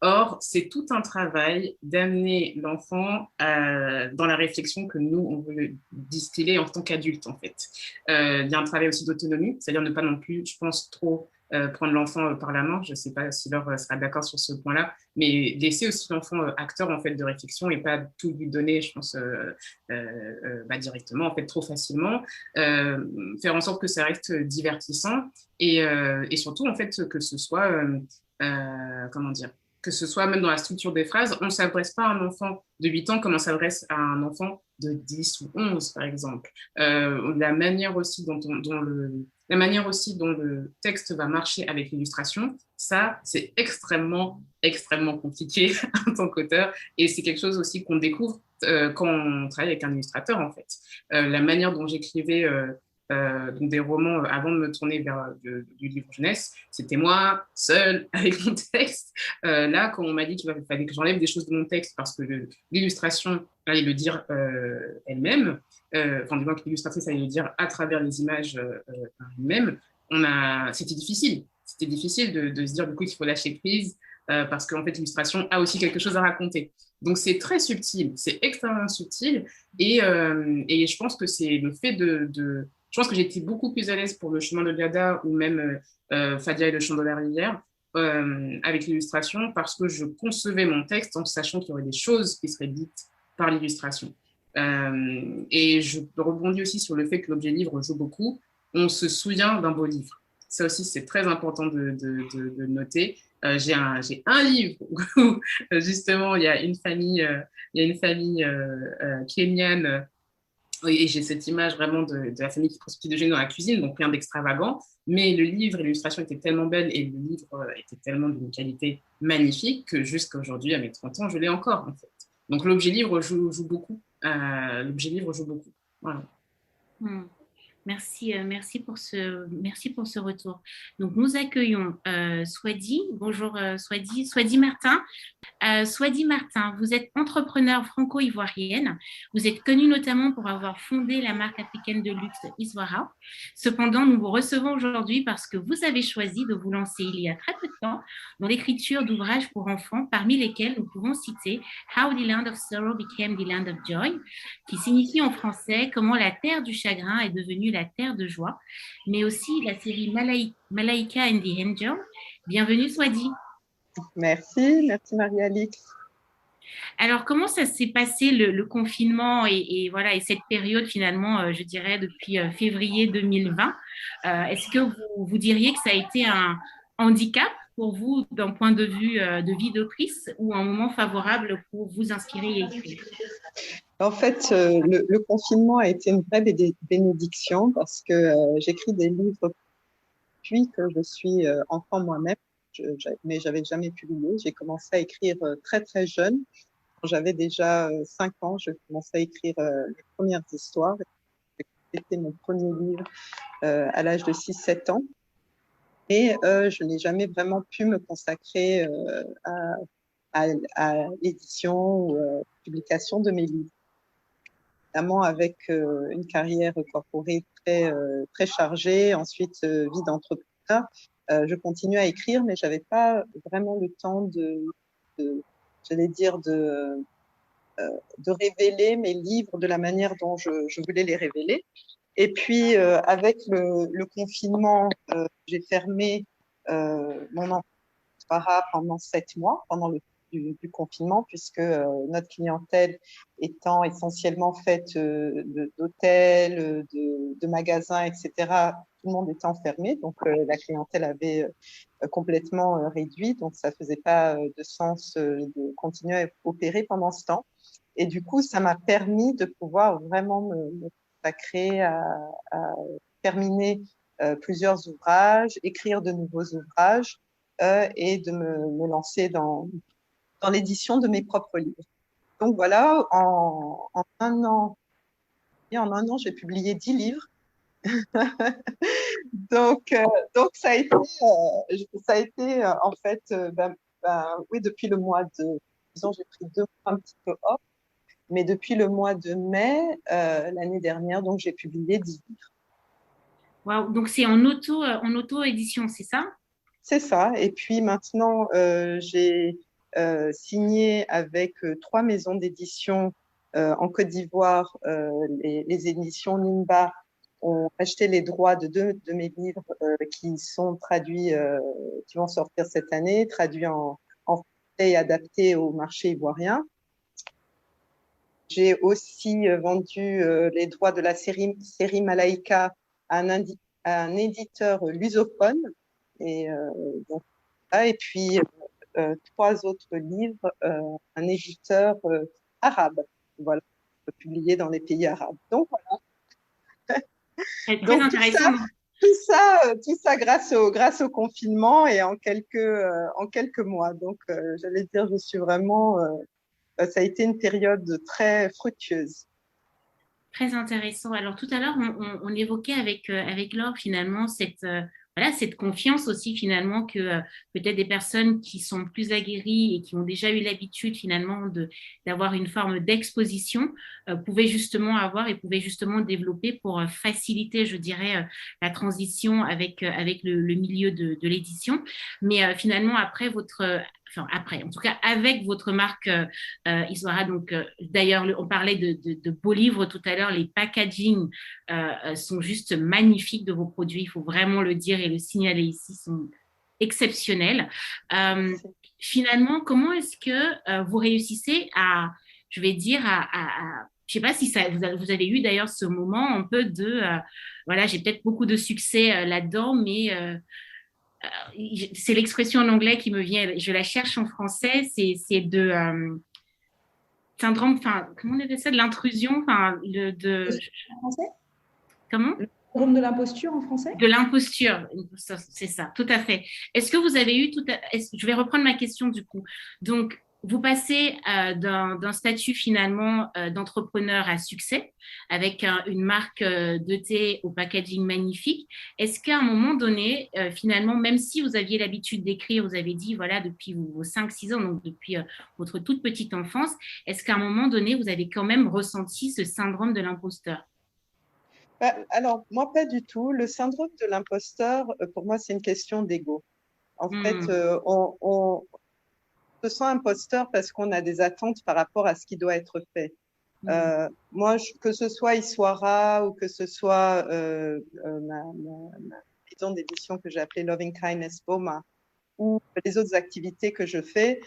Or, c'est tout un travail d'amener l'enfant dans la réflexion que nous, on veut distiller en tant qu'adulte, en fait. Il y a un travail aussi d'autonomie, c'est-à-dire ne pas non plus, je pense, trop prendre l'enfant par la main. Je ne sais pas si Laure sera d'accord sur ce point-là, mais laisser aussi l'enfant acteur en fait de réflexion et pas tout lui donner, je pense, directement, en fait, trop facilement. Faire en sorte que ça reste divertissant et surtout en fait que ce soit comment dire, que ce soit même dans la structure des phrases, on ne s'adresse pas à un enfant de 8 ans comme on s'adresse à un enfant de 10 ou 11, par exemple. La manière aussi dont le texte va marcher avec l'illustration, ça, c'est extrêmement, extrêmement compliqué en tant qu'auteur. Et c'est quelque chose aussi qu'on découvre quand on travaille avec un illustrateur, en fait. La manière dont j'écrivais des romans avant de me tourner vers du livre jeunesse, c'était moi, seule, avec mon texte. Là, quand on m'a dit qu'il fallait que j'enlève des choses de mon texte parce que l'illustration allait le dire elle-même, du moins que l'illustratrice allait le dire à travers les images par elle-même, c'était difficile. C'était difficile de se dire du coup qu'il faut lâcher prise parce qu'en fait, l'illustration a aussi quelque chose à raconter. Donc, c'est très subtil, c'est extrêmement subtil et je pense que c'est le fait je pense que j'étais beaucoup plus à l'aise pour Le Chemin de Jada ou même Fadia et le Chant de la Rivière avec l'illustration parce que je concevais mon texte en sachant qu'il y aurait des choses qui seraient dites par l'illustration. Et je rebondis aussi sur le fait que l'objet livre joue beaucoup. On se souvient d'un beau livre. Ça aussi, c'est très important de noter. J'ai un livre où justement il y a une famille kenyane et j'ai cette image vraiment de la famille qui prend de déjeuner dans la cuisine, donc rien d'extravagant. Mais le livre et l'illustration étaient tellement belles et le livre était tellement d'une qualité magnifique que jusqu'à aujourd'hui, à mes 30 ans, je l'ai encore en fait. Donc l'objet livre joue beaucoup. Voilà. Merci pour ce retour. Donc, nous accueillons Swadi. Bonjour Swadi Martin. Swadi Martin, vous êtes entrepreneur franco-ivoirienne. Vous êtes connue notamment pour avoir fondé la marque africaine de luxe Iswara. Cependant, nous vous recevons aujourd'hui parce que vous avez choisi de vous lancer il y a très peu de temps dans l'écriture d'ouvrages pour enfants, parmi lesquels nous pouvons citer How the Land of Sorrow Became the Land of Joy, qui signifie en français comment la terre du chagrin est devenue la terre de joie, mais aussi la série Malaika and the Angel. Bienvenue Swadi. Merci Marie-Alix. Alors, comment ça s'est passé le confinement et cette période finalement, je dirais, depuis février 2020 Est-ce que vous diriez que ça a été un handicap pour vous d'un point de vue de vie d'autrice ou un moment favorable pour vous inspirer et écrire? En fait, le confinement a été une vraie bénédiction parce que j'écris des livres depuis que je suis enfant moi-même, mais j'avais jamais publié. J'ai commencé à écrire très très jeune. Quand j'avais déjà 5 ans, je commençais à écrire les premières histoires. C'était mon premier livre à l'âge de 6-7 ans. Et je n'ai jamais vraiment pu me consacrer à l'édition ou publication de mes livres. Notamment avec une carrière corporate très chargée, ensuite vie d'entrepreneur. Je continue à écrire, mais je n'avais pas vraiment le temps j'allais dire, de révéler mes livres de la manière dont je voulais les révéler. Et puis, avec le confinement, j'ai fermé mon emploi pendant 7 mois, pendant du confinement, puisque notre clientèle étant essentiellement faite d'hôtels, de magasins, etc., tout le monde était enfermé. Donc, la clientèle avait complètement réduit. Donc, ça ne faisait pas de sens de continuer à opérer pendant ce temps. Et du coup, ça m'a permis de pouvoir vraiment me consacrer à terminer plusieurs ouvrages, écrire de nouveaux ouvrages et de me lancer dans l'édition de mes propres livres. Donc voilà, en un an, j'ai publié 10 livres. donc ça a été en fait, oui, depuis le mois de, disons, j'ai pris 2 mois un petit peu off, mais depuis le mois de mai l'année dernière, donc j'ai publié 10 livres. Wow. Donc c'est en auto-édition, c'est ça? C'est ça. Et puis maintenant, j'ai signé avec 3 maisons d'édition en Côte d'Ivoire. Les éditions Nimba ont acheté les droits de 2 de mes livres qui sont traduits, qui vont sortir cette année, traduits en français et adaptés au marché ivoirien. J'ai aussi vendu les droits de la série Malaïka à un éditeur lusophone. Et puis 3 autres livres, un éditeur arabe, voilà, publié dans les pays arabes. Donc voilà. C'est très intéressant. Tout ça grâce au confinement et en quelques mois. Donc j'allais dire, je suis vraiment, ça a été une période très fructueuse. Très intéressant. Alors tout à l'heure, on évoquait avec Laure finalement cette confiance aussi finalement que peut-être des personnes qui sont plus aguerries et qui ont déjà eu l'habitude finalement d'avoir une forme d'exposition pouvaient justement avoir et pouvaient justement développer pour faciliter, je dirais, la transition avec le milieu de l'édition. Mais finalement, en tout cas avec votre marque Iswara, donc d'ailleurs on parlait de beaux livres tout à l'heure, les packaging sont juste magnifiques de vos produits, il faut vraiment le dire et le signaler ici, sont exceptionnels. Finalement, comment est-ce que vous réussissez à, je vais dire, je ne sais pas si vous avez eu d'ailleurs ce moment un peu de, voilà, j'ai peut-être beaucoup de succès là-dedans, mais c'est l'expression en anglais qui me vient, je la cherche en français, c'est de syndrome, enfin, comment on appelle ça, de l'intrusion, enfin, En français? Comment? Le syndrome de l'imposture en français? De l'imposture, c'est ça, tout à fait. Est-ce que vous avez eu je vais reprendre ma question du coup. Donc, vous passez d'un statut finalement d'entrepreneur à succès avec une marque de thé au packaging magnifique. Est-ce qu'à un moment donné, finalement, même si vous aviez l'habitude d'écrire, vous avez dit, voilà, depuis vos 5-6 ans, donc depuis votre toute petite enfance, est-ce qu'à un moment donné, vous avez quand même ressenti ce syndrome de l'imposteur? Alors, moi, pas du tout. Le syndrome de l'imposteur, pour moi, c'est une question d'ego. En fait, on se sent imposteur parce qu'on a des attentes par rapport à ce qui doit être fait. Moi, que ce soit Iswara ou que ce soit ma maison d'édition que j'ai appelée Loving Kindness Boma ou les autres activités que je fais,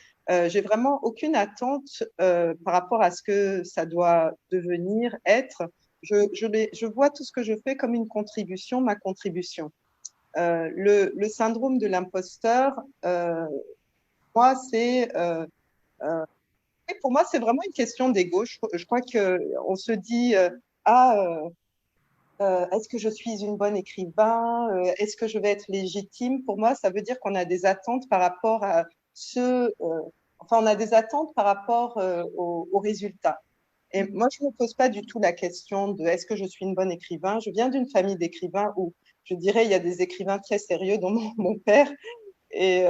j'ai vraiment aucune attente par rapport à ce que ça doit devenir, être. Je vois tout ce que je fais comme une contribution, ma contribution. Le syndrome de l'imposteur, moi, pour moi, c'est vraiment une question d'ego. Je crois qu'on se dit, est-ce que je suis une bonne écrivain? Est-ce que je vais être légitime? Pour moi, ça veut dire qu'on a des attentes par rapport à on a des attentes par rapport aux résultats. Et moi, je ne me pose pas du tout la question de est-ce que je suis une bonne écrivain? Je viens d'une famille d'écrivains où, je dirais, il y a des écrivains très sérieux, dont mon père. Et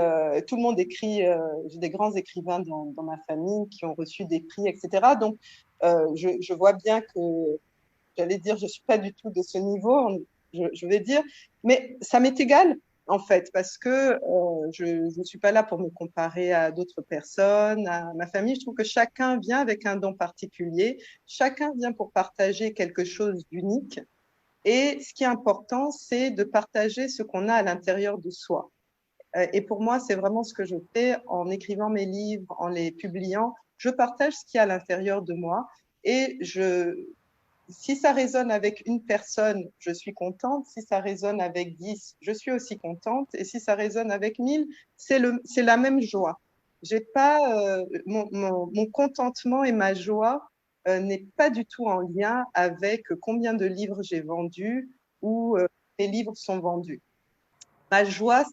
tout le monde écrit. J'ai des grands écrivains dans ma famille qui ont reçu des prix, etc. Donc, je vois bien que, j'allais dire, je ne suis pas du tout de ce niveau, je vais dire, mais ça m'est égal, en fait, parce que je ne suis pas là pour me comparer à d'autres personnes, à ma famille. Je trouve que chacun vient avec un don particulier, chacun vient pour partager quelque chose d'unique. Et ce qui est important, c'est de partager ce qu'on a à l'intérieur de soi. Et pour moi, c'est vraiment ce que je fais en écrivant mes livres, en les publiant. Je partage ce qu'il y a à l'intérieur de moi et si ça résonne avec une personne, je suis contente. Si ça résonne avec 10, je suis aussi contente. Et si ça résonne avec 1000, c'est la même joie. J'ai pas, mon contentement et ma joie n'est pas du tout en lien avec combien de livres j'ai vendus ou mes livres sont vendus. Ma joie,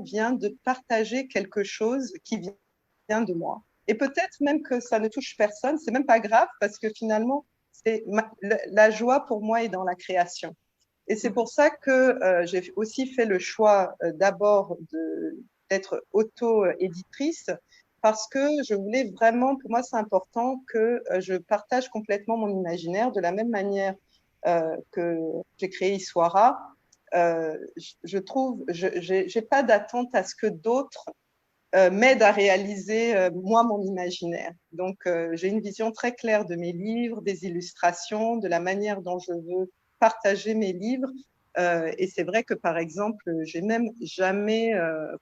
vient de partager quelque chose qui vient de moi. Et peut-être même que ça ne touche personne, c'est même pas grave parce que finalement, la joie pour moi est dans la création. Et c'est pour ça que j'ai aussi fait le choix d'abord d'être auto-éditrice parce que je voulais vraiment, pour moi c'est important que je partage complètement mon imaginaire de la même manière que j'ai créé Iswara. Je trouve, j'ai pas d'attente à ce que d'autres m'aident à réaliser moi mon imaginaire. Donc j'ai une vision très claire de mes livres, des illustrations, de la manière dont je veux partager mes livres. Et c'est vrai que par exemple, j'ai même jamais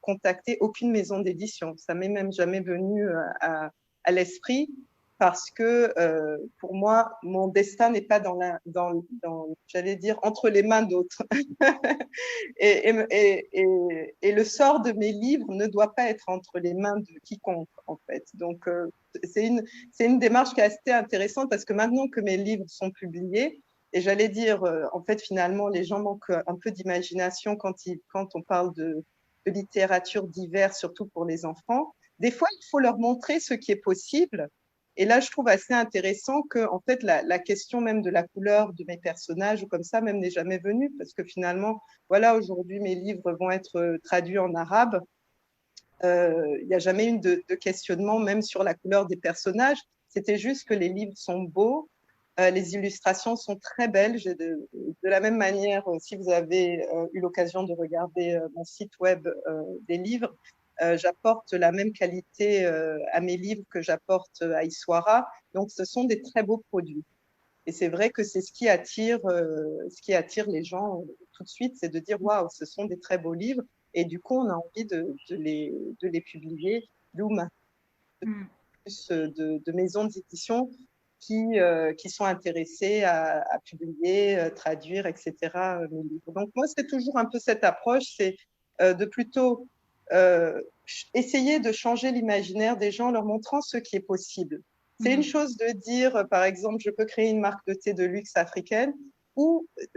contacté aucune maison d'édition. Ça m'est même jamais venu à l'esprit. Parce que pour moi, mon destin n'est pas j'allais dire, entre les mains d'autres. et le sort de mes livres ne doit pas être entre les mains de quiconque, en fait. Donc, c'est une démarche qui est assez intéressante parce que maintenant que mes livres sont publiés, et j'allais dire, en fait, finalement, les gens manquent un peu d'imagination quand on parle de littérature diverse, surtout pour les enfants. Des fois, il faut leur montrer ce qui est possible. Et là, je trouve assez intéressant que, en fait, la question même de la couleur de mes personnages ou comme ça même n'est jamais venue parce que finalement, voilà, aujourd'hui, mes livres vont être traduits en arabe. Il n'y a jamais eu de questionnement même sur la couleur des personnages. C'était juste que les livres sont beaux, les illustrations sont très belles. De la même manière, si vous avez eu l'occasion de regarder mon site web des livres, j'apporte la même qualité à mes livres que j'apporte à Iswara. Donc, ce sont des très beaux produits. Et c'est vrai que c'est ce qui attire les gens tout de suite, c'est de dire waouh, ce sont des très beaux livres. Et du coup, on a envie de les publier. D'où plus de maisons d'édition qui sont intéressées à publier, traduire, etc. mes livres. Donc, moi, c'est toujours un peu cette approche, c'est de plutôt essayer de changer l'imaginaire des gens en leur montrant ce qui est possible. C'est une chose de dire, par exemple, je peux créer une marque de thé de luxe africaine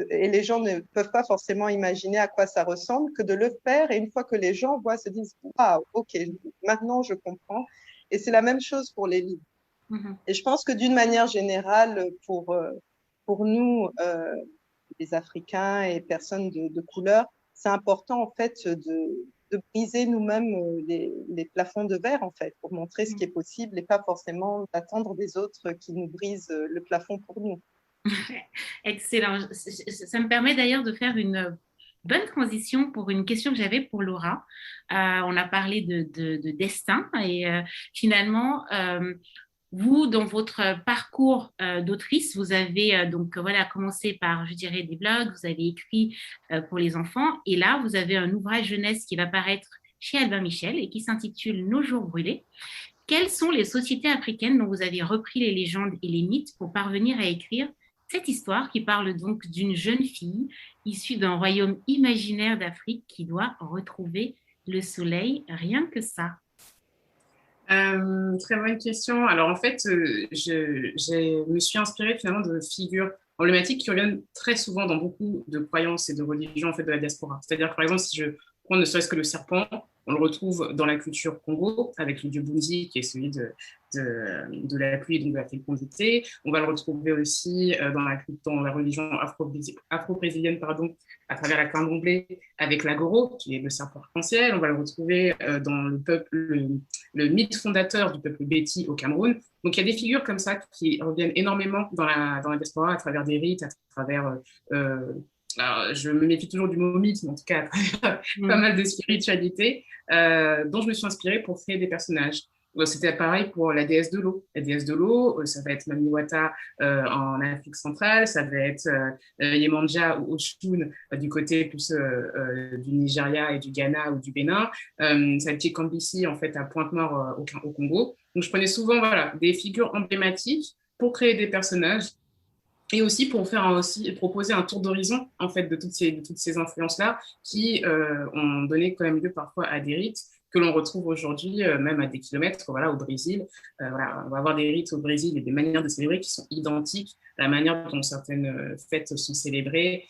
et les gens ne peuvent pas forcément imaginer à quoi ça ressemble, que de le faire et une fois que les gens voient, se disent « Ah, ok, maintenant je comprends ». Et c'est la même chose pour les livres. Et je pense que d'une manière générale, pour nous, les Africains et personnes de couleur, c'est important en fait de briser nous-mêmes les plafonds de verre en fait, pour montrer ce qui est possible et pas forcément d'attendre des autres qui nous brisent le plafond pour nous. Excellent. Ça me permet d'ailleurs de faire une bonne transition pour une question que j'avais pour Laura. On a parlé de destin et finalement, vous, dans votre parcours d'autrice, vous avez donc voilà commencé par, je dirais, des blogs, vous avez écrit pour les enfants, et là, vous avez un ouvrage jeunesse qui va paraître chez Albin Michel et qui s'intitule Nos jours brûlés. Quelles sont les sociétés africaines dont vous avez repris les légendes et les mythes pour parvenir à écrire Cette histoire qui parle donc d'une jeune fille issue d'un royaume imaginaire d'Afrique qui doit retrouver le soleil, rien que ça. Très bonne question. Alors en fait, je me suis inspirée finalement de figures emblématiques qui reviennent très souvent dans beaucoup de croyances et de religions en fait de la diaspora. C'est-à-dire que par exemple, si je prends ne serait-ce que le serpent, on le retrouve dans la culture Congo avec le dieu Bunzi qui est celui de la pluie et donc de la fécondité. On va le retrouver aussi dans la religion afro-brésilienne à travers la candomblé avec l'agoro qui est le serpent arc-en-ciel. On va le retrouver dans le mythe fondateur du peuple Béti au Cameroun. Donc, il y a des figures comme ça qui reviennent énormément dans la diaspora à travers des rites, à travers... alors, je me méfie toujours du mot mythe, mais en tout cas, à travers pas mal de spiritualité, dont je me suis inspirée pour créer des personnages. C'était pareil pour la déesse de l'eau. La déesse de l'eau, ça va être Mami Wata en Afrique centrale, ça va être Yemanja ou Oshun du côté plus du Nigeria et du Ghana ou du Bénin. Ça va être Chikambisi en fait à Pointe-Noire au Congo. Donc je prenais souvent des figures emblématiques pour créer des personnages et aussi pour proposer un tour d'horizon en fait de toutes ces influences-là qui ont donné quand même lieu parfois à des rites que l'on retrouve aujourd'hui, même à des kilomètres, au Brésil. On va avoir des rites au Brésil et des manières de célébrer qui sont identiques à la manière dont certaines fêtes sont célébrées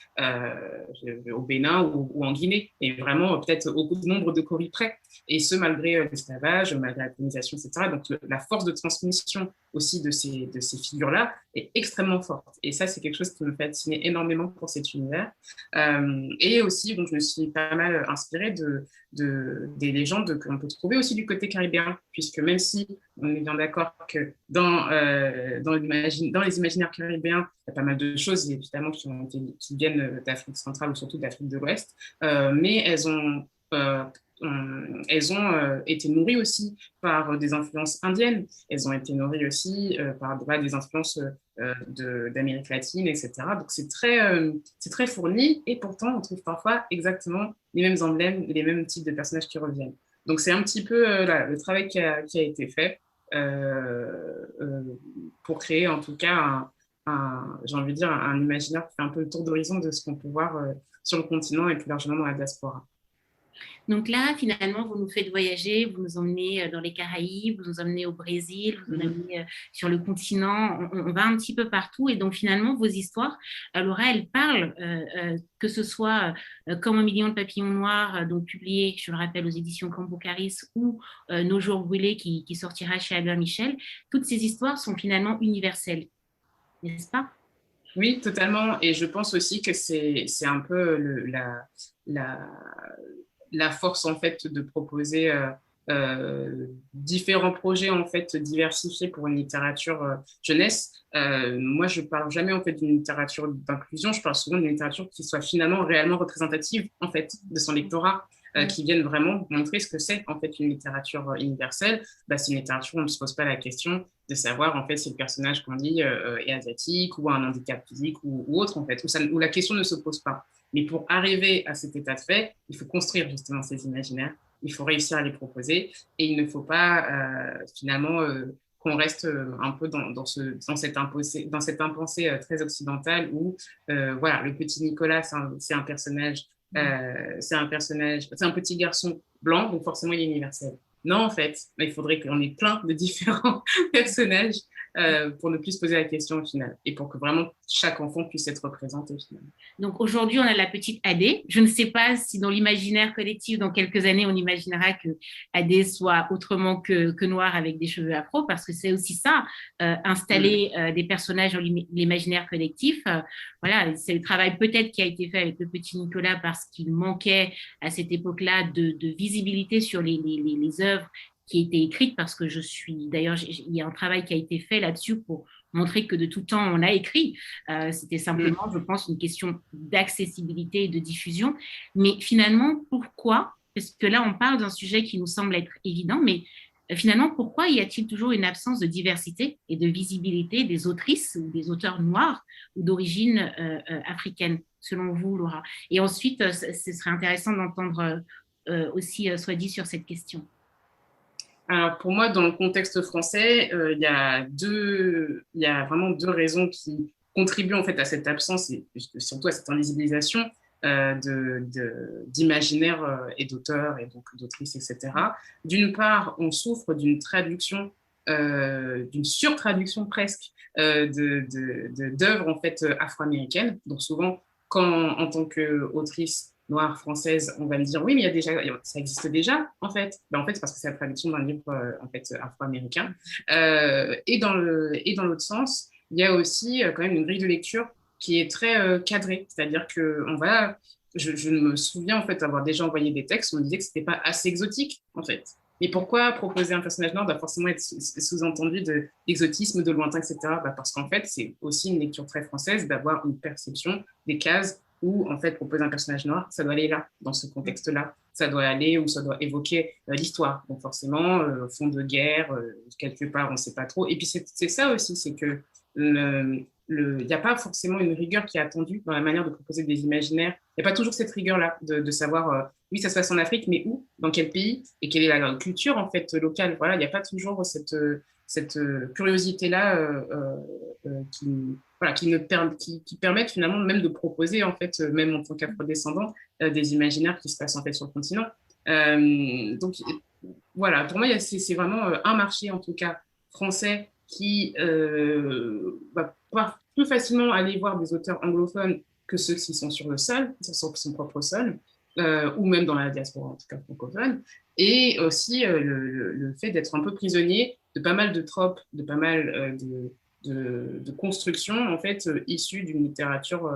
au Bénin ou en Guinée, et vraiment peut-être au nombre de coris près, et ce malgré l'esclavage, malgré la colonisation, etc. Donc la force de transmission aussi de ces figures-là est extrêmement forte. Et ça, c'est quelque chose qui me fascinait énormément pour cet univers. Et aussi, donc, je me suis pas mal inspirée des légendes qu'on peut trouver aussi du côté caribéen, puisque même si on est bien d'accord que dans les imaginaires caribéens, il y a pas mal de choses, évidemment, qui viennent d'Afrique centrale ou surtout d'Afrique de l'Ouest, mais elles ont été nourries aussi par des influences indiennes, elles ont été nourries aussi par des influences d'Amérique latine, etc. Donc c'est très fourni, et pourtant on trouve parfois exactement les mêmes emblèmes, les mêmes types de personnages qui reviennent. Donc c'est un petit peu le travail qui a été fait pour créer en tout cas j'ai envie de dire un imaginaire qui fait un peu le tour d'horizon de ce qu'on peut voir sur le continent et plus largement dans la diaspora. Donc là, finalement, vous nous faites voyager, vous nous emmenez dans les Caraïbes, vous nous emmenez au Brésil, vous nous emmenez sur le continent, on va un petit peu partout. Et donc, finalement, vos histoires, Laura, elles parlent, que ce soit Comme un million de papillons noirs, donc publié, je le rappelle, aux éditions Camboucaris, ou Nos jours brûlés, qui sortira chez Albert Michel. Toutes ces histoires sont finalement universelles, n'est-ce pas? Oui, totalement. Et je pense aussi que c'est un peu la force en fait de proposer différents projets en fait diversifiés pour une littérature jeunesse. Moi, je parle jamais en fait d'une littérature d'inclusion. Je parle souvent d'une littérature qui soit finalement réellement représentative en fait de son lectorat. Qui viennent vraiment montrer ce que c'est en fait une littérature universelle. C'est une littérature où on ne se pose pas la question de savoir en fait si le personnage qu'on lit est asiatique ou a un handicap physique ou autre en fait, où la question ne se pose pas. Mais pour arriver à cet état de fait, il faut construire justement ces imaginaires, il faut réussir à les proposer, et il ne faut pas finalement qu'on reste un peu dans cette impensée très occidentale où le petit Nicolas, c'est un personnage. C'est un petit garçon blanc, donc forcément il est universel. Non, en fait, il faudrait qu'on ait plein de différents personnages pour ne plus se poser la question au final, et pour que vraiment chaque enfant puisse être représenté au final. Donc aujourd'hui, on a la petite Adé. Je ne sais pas si dans l'imaginaire collectif, dans quelques années, on imaginera que Adé soit autrement que noire avec des cheveux afro, parce que c'est aussi ça, installer des personnages dans l'imaginaire collectif. Voilà, c'est le travail peut-être qui a été fait avec le petit Nicolas parce qu'il manquait à cette époque-là de visibilité sur les œuvres qui étaient écrites, parce que d'ailleurs, il y a un travail qui a été fait là-dessus pour montrer que de tout temps, on a écrit. C'était simplement, je pense, une question d'accessibilité et de diffusion. Mais finalement, pourquoi? Parce que là, on parle d'un sujet qui nous semble être évident, mais finalement, pourquoi y a-t-il toujours une absence de diversité et de visibilité des autrices ou des auteurs noirs ou d'origine africaine, selon vous, Laura? Et ensuite, ce serait intéressant d'entendre aussi Swadi sur cette question. Alors pour moi, dans le contexte français, il y a vraiment deux raisons qui contribuent en fait à cette absence et surtout à cette invisibilisation d'imaginaires et d'auteurs et donc d'autrices, etc. D'une part, on souffre d'une traduction, d'une surtraduction presque d'œuvres en fait afro-américaines. Donc souvent, quand en tant qu'autrice noire française, on va me dire oui, mais il y a déjà, ça existe déjà en fait. Ben, en fait, c'est parce que c'est la traduction d'un livre en fait afro-américain. Et dans l'autre sens, il y a aussi quand même une grille de lecture qui est très cadrée, c'est-à-dire que je me souviens en fait avoir déjà envoyé des textes où on me disait que c'était pas assez exotique en fait. Mais pourquoi proposer un personnage noir doit forcément être sous-entendu d'exotisme, de lointain, etc. Bah parce qu'en fait, c'est aussi une lecture très française d'avoir une perception des cases où, en fait, proposer un personnage noir, ça doit aller là, dans ce contexte-là. Ça doit aller ou ça doit évoquer l'histoire. Donc forcément, fond de guerre, quelque part, on ne sait pas trop. Et puis c'est ça aussi, c'est que il n'y a pas forcément une rigueur qui est attendue dans la manière de proposer des imaginaires. Il n'y a pas toujours cette rigueur-là de savoir, oui, ça se passe en Afrique, mais où, dans quel pays, et quelle est la culture en fait locale. Voilà, il n'y a pas toujours cette curiosité-là qui permettent finalement même de proposer, en fait, même en tant qu'afro-descendant, des imaginaires qui se passent en fait sur le continent. Donc voilà, pour moi, c'est vraiment un marché, en tout cas français, qui va pouvoir plus facilement aller voir des auteurs anglophones que ceux qui sont sur le sol, sur son propre sol, ou même dans la diaspora, en tout cas francophone. Et aussi le fait d'être un peu prisonnier de pas mal de tropes, de pas mal de constructions, en fait, issues d'une littérature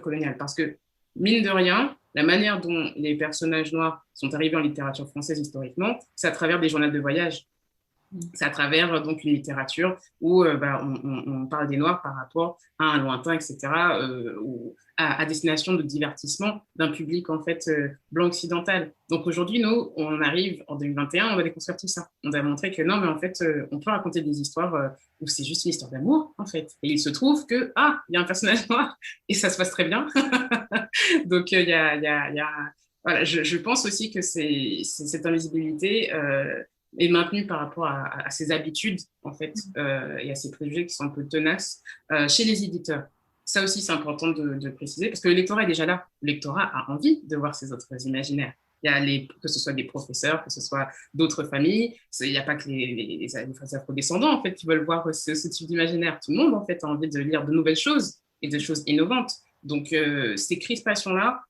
coloniale. Parce que, mine de rien, la manière dont les personnages noirs sont arrivés en littérature française historiquement, c'est à travers des journaux de voyage. C'est à travers donc une littérature où on parle des Noirs par rapport à un lointain, etc., ou à destination de divertissement d'un public en fait blanc occidental. Donc aujourd'hui, nous, on arrive en 2021, on va déconstruire tout ça. On va montrer que non, mais en fait, on peut raconter des histoires où c'est juste une histoire d'amour, en fait. Et il se trouve que, il y a un personnage noir et ça se passe très bien. Donc il y a voilà, je pense aussi que c'est cette invisibilité est maintenue par rapport à ces habitudes, en fait, et à ces préjugés qui sont un peu tenaces chez les éditeurs. Ça aussi, c'est important de préciser, parce que le lectorat est déjà là. Le lectorat a envie de voir ces autres imaginaires. Il y a que ce soit des professeurs, que ce soit d'autres familles. Il n'y a pas que les afro-descendants, en fait, qui veulent voir ce type d'imaginaire. Tout le monde, en fait, a envie de lire de nouvelles choses et de choses innovantes. Donc, ces crispations-là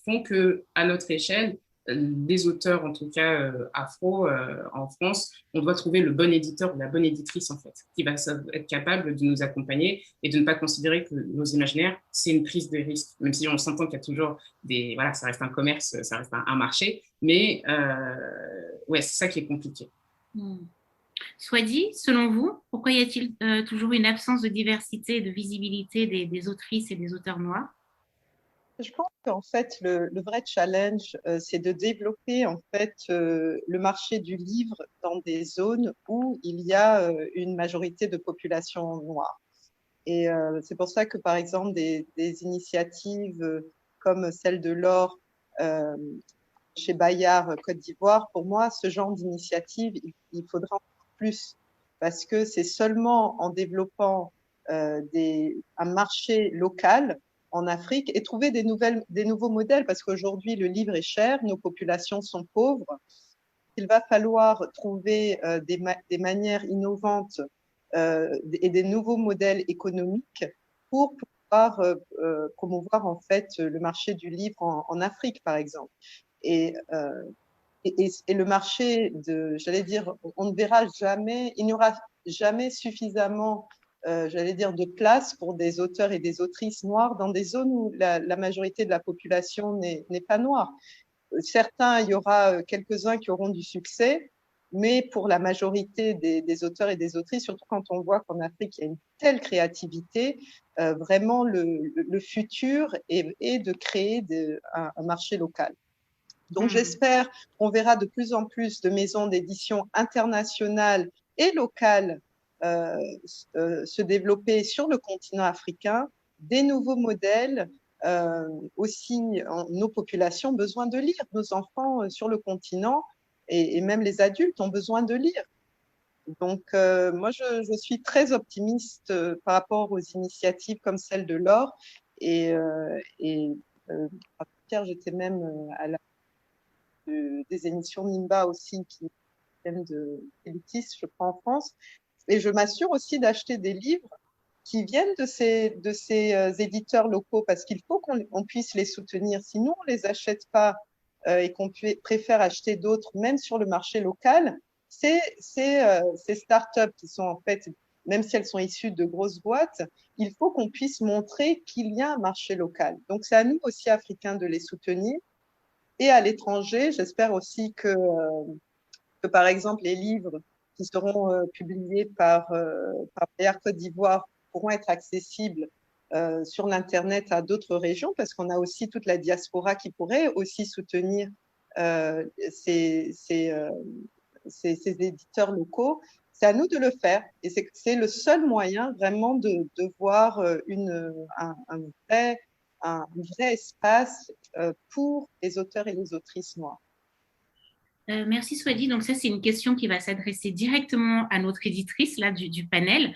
font qu'à notre échelle, des auteurs, en tout cas afro en France, on doit trouver le bon éditeur ou la bonne éditrice, en fait, qui va être capable de nous accompagner et de ne pas considérer que nos imaginaires, c'est une prise de risque, même si on s'entend qu'il y a toujours voilà, ça reste un commerce, ça reste un marché, mais ouais, c'est ça qui est compliqué. Soit dit, selon vous, pourquoi y a-t-il toujours une absence de diversité et de visibilité des autrices et des auteurs noirs? Je pense qu'en fait, le vrai challenge, c'est de développer en fait le marché du livre dans des zones où il y a une majorité de population noire. Et c'est pour ça que, par exemple, des initiatives comme celle de Laure chez Bayard, Côte d'Ivoire, pour moi, ce genre d'initiative, il faudra plus, parce que c'est seulement en développant un marché local en Afrique et trouver des nouveaux modèles, parce qu'aujourd'hui, le livre est cher, nos populations sont pauvres. Il va falloir trouver des manières innovantes et des nouveaux modèles économiques pour pouvoir promouvoir en fait le marché du livre en Afrique, par exemple. Et le marché j'allais dire, on ne verra jamais, il n'y aura jamais suffisamment j'allais dire, de place pour des auteurs et des autrices noires dans des zones où la majorité de la population n'est pas noire. Certains, il y aura quelques-uns qui auront du succès, mais pour la majorité des auteurs et des autrices, surtout quand on voit qu'en Afrique, il y a une telle créativité, vraiment le futur est de créer un marché local. Donc j'espère qu'on verra de plus en plus de maisons d'édition internationales et locales se développer sur le continent africain, des nouveaux modèles. Aussi, nos populations ont besoin de lire. Nos enfants sur le continent et même les adultes ont besoin de lire. Donc, moi, je suis très optimiste par rapport aux initiatives comme celle de Laure. Et Pierre, j'étais même à la des émissions Nimba aussi qui viennent de Elitis, je crois, en France. Et je m'assure aussi d'acheter des livres qui viennent de ces éditeurs locaux parce qu'il faut qu'on puisse les soutenir. Sinon, on ne les achète pas et qu'on préfère acheter d'autres, même sur le marché local, ces startups qui sont en fait, même si elles sont issues de grosses boîtes, il faut qu'on puisse montrer qu'il y a un marché local. Donc, c'est à nous aussi, Africains, de les soutenir. Et à l'étranger, j'espère aussi que, par exemple, les livres qui seront publiés par Bayard Côte d'Ivoire pourront être accessibles sur l'Internet à d'autres régions, parce qu'on a aussi toute la diaspora qui pourrait aussi soutenir ces éditeurs locaux. C'est à nous de le faire. Et c'est le seul moyen vraiment de voir un vrai espace pour les auteurs et les autrices noirs. Merci Swadi. Donc ça, c'est une question qui va s'adresser directement à notre éditrice là, du panel.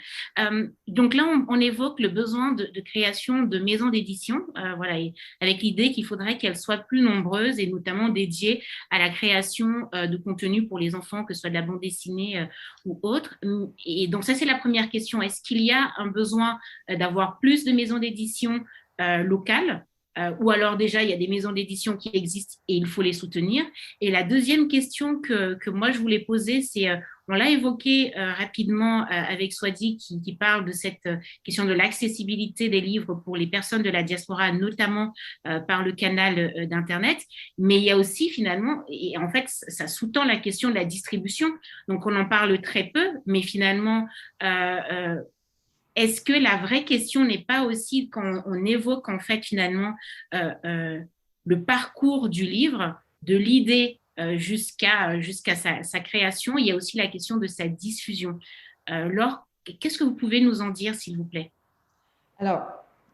Donc là, on évoque le besoin de création de maisons d'édition, voilà, avec l'idée qu'il faudrait qu'elles soient plus nombreuses et notamment dédiées à la création de contenu pour les enfants, que ce soit de la bande dessinée ou autre. Et donc ça, c'est la première question. Est-ce qu'il y a un besoin d'avoir plus de maisons d'édition locales? Ou alors déjà, il y a des maisons d'édition qui existent et il faut les soutenir. Et la deuxième question que moi, je voulais poser, c'est, on l'a évoqué rapidement avec Swadi qui parle de cette question de l'accessibilité des livres pour les personnes de la diaspora, notamment par le canal d'Internet. Mais il y a aussi finalement, et en fait, ça sous-tend la question de la distribution. Donc, on en parle très peu, mais finalement, est-ce que la vraie question n'est pas aussi quand on évoque en fait finalement le parcours du livre, de l'idée jusqu'à sa création, il y a aussi la question de sa diffusion. Laure, qu'est-ce que vous pouvez nous en dire, s'il vous plaît? Alors,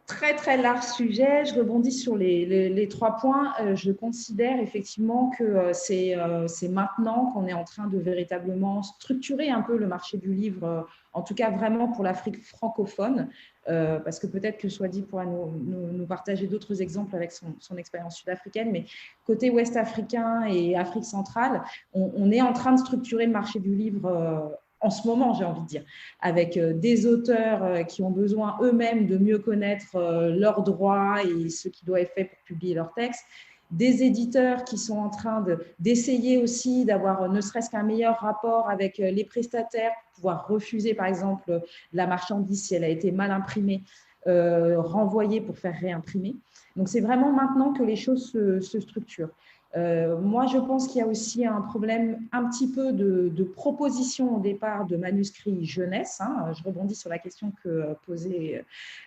très très large sujet, je rebondis sur les 3 points. Je considère effectivement que c'est maintenant qu'on est en train de véritablement structurer un peu le marché du livre, en tout cas vraiment pour l'Afrique francophone, parce que peut-être que Swadi pourra nous partager d'autres exemples avec son expérience sud-africaine, mais côté ouest africain et Afrique centrale, on est en train de structurer le marché du livre en ce moment, j'ai envie de dire, avec des auteurs qui ont besoin eux-mêmes de mieux connaître leurs droits et ce qui doit être fait pour publier leurs textes, des éditeurs qui sont en train d'essayer aussi d'avoir ne serait-ce qu'un meilleur rapport avec les prestataires pour pouvoir refuser, par exemple, la marchandise si elle a été mal imprimée, renvoyer pour faire réimprimer. Donc, c'est vraiment maintenant que les choses se structurent. Moi, je pense qu'il y a aussi un problème un petit peu de proposition au départ de manuscrits jeunesse. Je rebondis sur la question que posait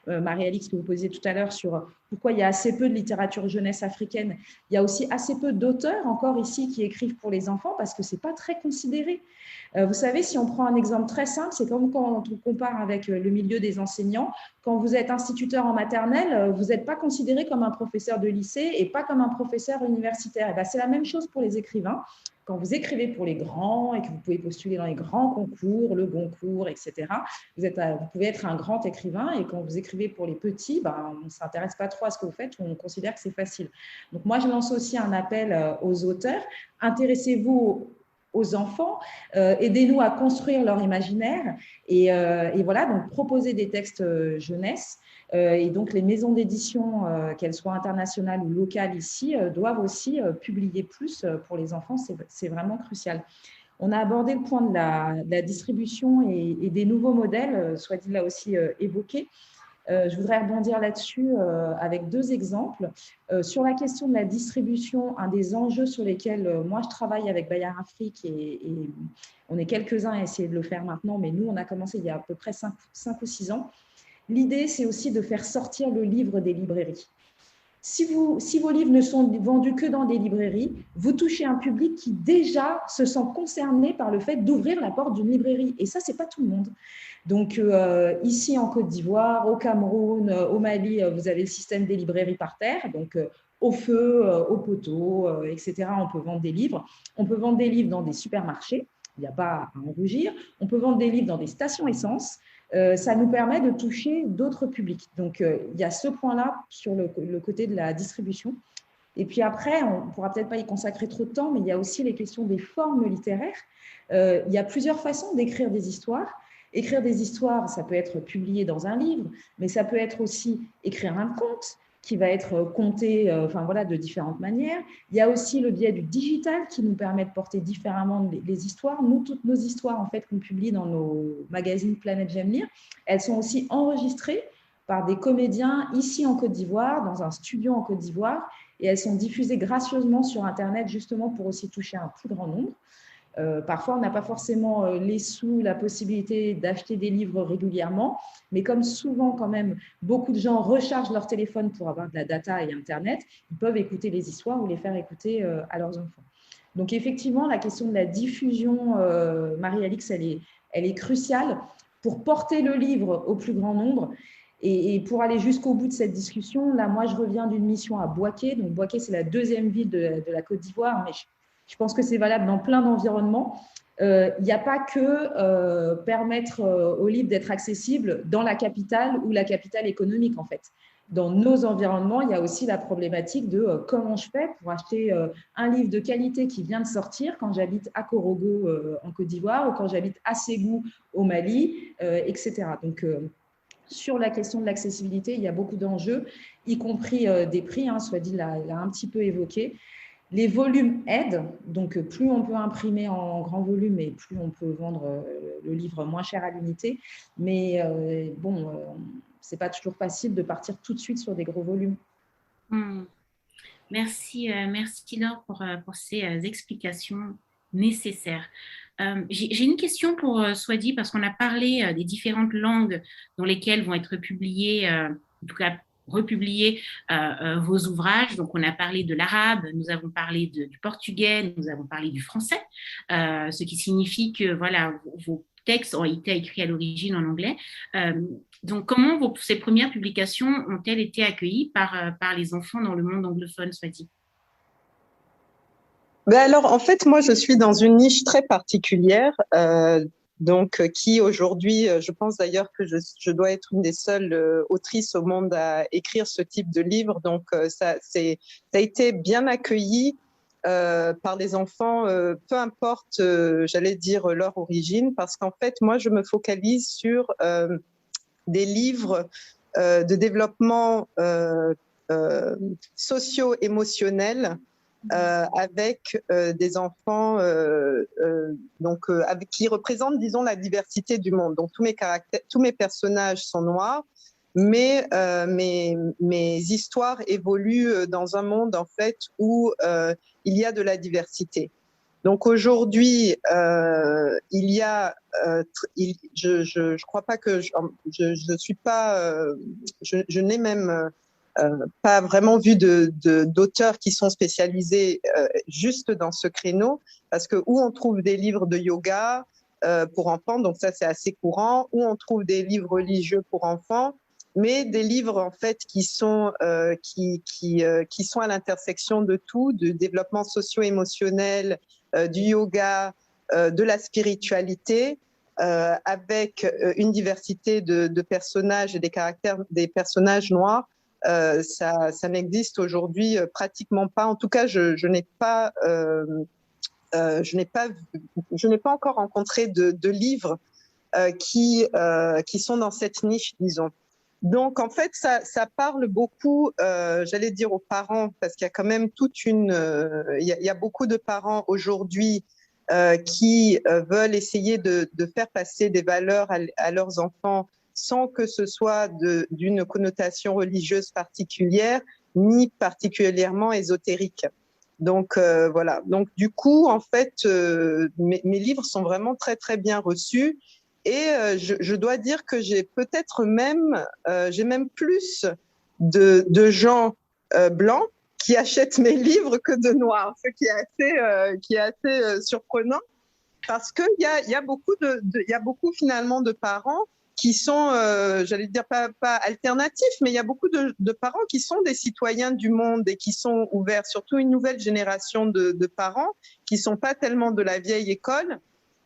Marie-Alix, que vous posiez tout à l'heure sur pourquoi il y a assez peu de littérature jeunesse africaine. Il y a aussi assez peu d'auteurs encore ici qui écrivent pour les enfants parce que ce n'est pas très considéré. Vous savez, si on prend un exemple très simple, c'est comme quand on compare avec le milieu des enseignants. Quand vous êtes instituteur en maternelle, vous n'êtes pas considéré comme un professeur de lycée et pas comme un professeur universitaire. Et bien, c'est la même chose pour les écrivains. Quand vous écrivez pour les grands et que vous pouvez postuler dans les grands concours, le Goncourt, etc., vous pouvez être un grand écrivain. Et quand vous écrivez pour les petits, on ne s'intéresse pas trop à ce que vous faites, on considère que c'est facile. Donc, moi, je lance aussi un appel aux auteurs. Intéressez-vous aux enfants, aidez-nous à construire leur imaginaire et voilà, donc proposer des textes jeunesse. Et donc, les maisons d'édition, qu'elles soient internationales ou locales ici, doivent aussi publier plus pour les enfants. C'est vraiment crucial. On a abordé le point de la distribution et des nouveaux modèles, Swadi l'a aussi évoqué. Je voudrais rebondir là-dessus avec 2 exemples. Sur la question de la distribution, un des enjeux sur lesquels moi je travaille avec Bayard Afrique et on est quelques-uns à essayer de le faire maintenant, mais nous on a commencé il y a à peu près 5 ou 6 ans. L'idée, c'est aussi de faire sortir le livre des librairies. Si vos livres ne sont vendus que dans des librairies, vous touchez un public qui déjà se sent concerné par le fait d'ouvrir la porte d'une librairie. Et ça, ce n'est pas tout le monde. Donc, ici en Côte d'Ivoire, au Cameroun, au Mali, vous avez le système des librairies par terre. Donc, au feu, au poteau, etc., on peut vendre des livres. On peut vendre des livres dans des supermarchés. il n'y a pas à en rougir. On peut vendre des livres dans des stations essence. Ça nous permet de toucher d'autres publics. Donc, il y a ce point-là sur le côté de la distribution. Et puis après, on ne pourra peut-être pas y consacrer trop de temps, mais il y a aussi les questions des formes littéraires. Il y a plusieurs façons d'écrire des histoires. Écrire des histoires, ça peut être publié dans un livre, mais ça peut être aussi écrire un conte qui va être conté de différentes manières. Il y a aussi le biais du digital qui nous permet de porter différemment les histoires. Nous, toutes nos histoires en fait, qu'on publie dans nos magazines Planète J'aime lire, elles sont aussi enregistrées par des comédiens ici en Côte d'Ivoire, dans un studio en Côte d'Ivoire, et elles sont diffusées gracieusement sur Internet justement pour aussi toucher un plus grand nombre. Parfois, on n'a pas forcément les sous, la possibilité d'acheter des livres régulièrement, mais comme souvent, quand même, beaucoup de gens rechargent leur téléphone pour avoir de la data et Internet, ils peuvent écouter les histoires ou les faire écouter à leurs enfants. Donc, effectivement, la question de la diffusion, Marie-Alix, elle est cruciale pour porter le livre au plus grand nombre. Et pour aller jusqu'au bout de cette discussion, là, moi, je reviens d'une mission à Bouaké. Donc, Bouaké, c'est la deuxième ville de la Côte d'Ivoire, mais je pense que c'est valable dans plein d'environnements. Il n'y a pas que permettre aux livres d'être accessibles dans la capitale ou la capitale économique, en fait. Dans nos environnements, il y a aussi la problématique de comment je fais pour acheter un livre de qualité qui vient de sortir quand j'habite à Korogo en Côte d'Ivoire ou quand j'habite à Ségou au Mali, etc. Donc, sur la question de l'accessibilité, il y a beaucoup d'enjeux, y compris des prix, soit dit, l'a un petit peu évoqué. Les volumes aident, donc plus on peut imprimer en grand volume et plus on peut vendre le livre moins cher à l'unité. Mais ce n'est pas toujours facile de partir tout de suite sur des gros volumes. Merci Laure pour ces explications nécessaires. J'ai une question pour Swadi, parce qu'on a parlé des différentes langues dans lesquelles vont être publiées, en tout cas republier vos ouvrages. Donc, on a parlé de l'arabe, nous avons parlé du portugais, nous avons parlé du français, ce qui signifie que voilà, vos textes ont été écrits à l'origine en anglais. Donc, comment ces premières publications ont-elles été accueillies par les enfants dans le monde anglophone, Swati? Alors, en fait, moi, je suis dans une niche très particulière. Donc, qui aujourd'hui, je pense d'ailleurs que je dois être une des seules autrices au monde à écrire ce type de livre. Donc, ça a été bien accueilli par les enfants, peu importe, j'allais dire, leur origine, parce qu'en fait, moi, je me focalise sur des livres de développement socio-émotionnel avec des enfants qui représentent, disons, la diversité du monde. Donc, tous mes personnages sont noirs, mais mes histoires évoluent dans un monde, en fait, où il y a de la diversité. Donc, aujourd'hui, il y a... je crois pas que... Je suis pas... je n'ai même... pas vraiment vu d'auteurs qui sont spécialisés juste dans ce créneau, parce que où on trouve des livres de yoga pour enfants, donc ça c'est assez courant, où on trouve des livres religieux pour enfants, mais des livres en fait qui sont à l'intersection de tout, du développement socio-émotionnel, du yoga, de la spiritualité, avec une diversité de personnages et des personnages noirs. Ça n'existe aujourd'hui pratiquement pas. En tout cas, je n'ai pas encore rencontré de livres qui sont dans cette niche, disons. Donc, en fait, ça parle beaucoup, j'allais dire, aux parents, parce qu'il y a quand même il y a beaucoup de parents aujourd'hui qui veulent essayer de faire passer des valeurs à leurs enfants sans que ce soit d'une connotation religieuse particulière, ni particulièrement ésotérique. Donc, voilà. Donc, du coup, en fait, mes livres sont vraiment très, très bien reçus. Et je dois dire que j'ai même plus de gens blancs qui achètent mes livres que de noirs, ce qui est assez surprenant, parce qu'il y a beaucoup finalement de parents qui sont, j'allais dire, pas alternatifs, mais il y a beaucoup de parents qui sont des citoyens du monde et qui sont ouverts, surtout une nouvelle génération de parents qui ne sont pas tellement de la vieille école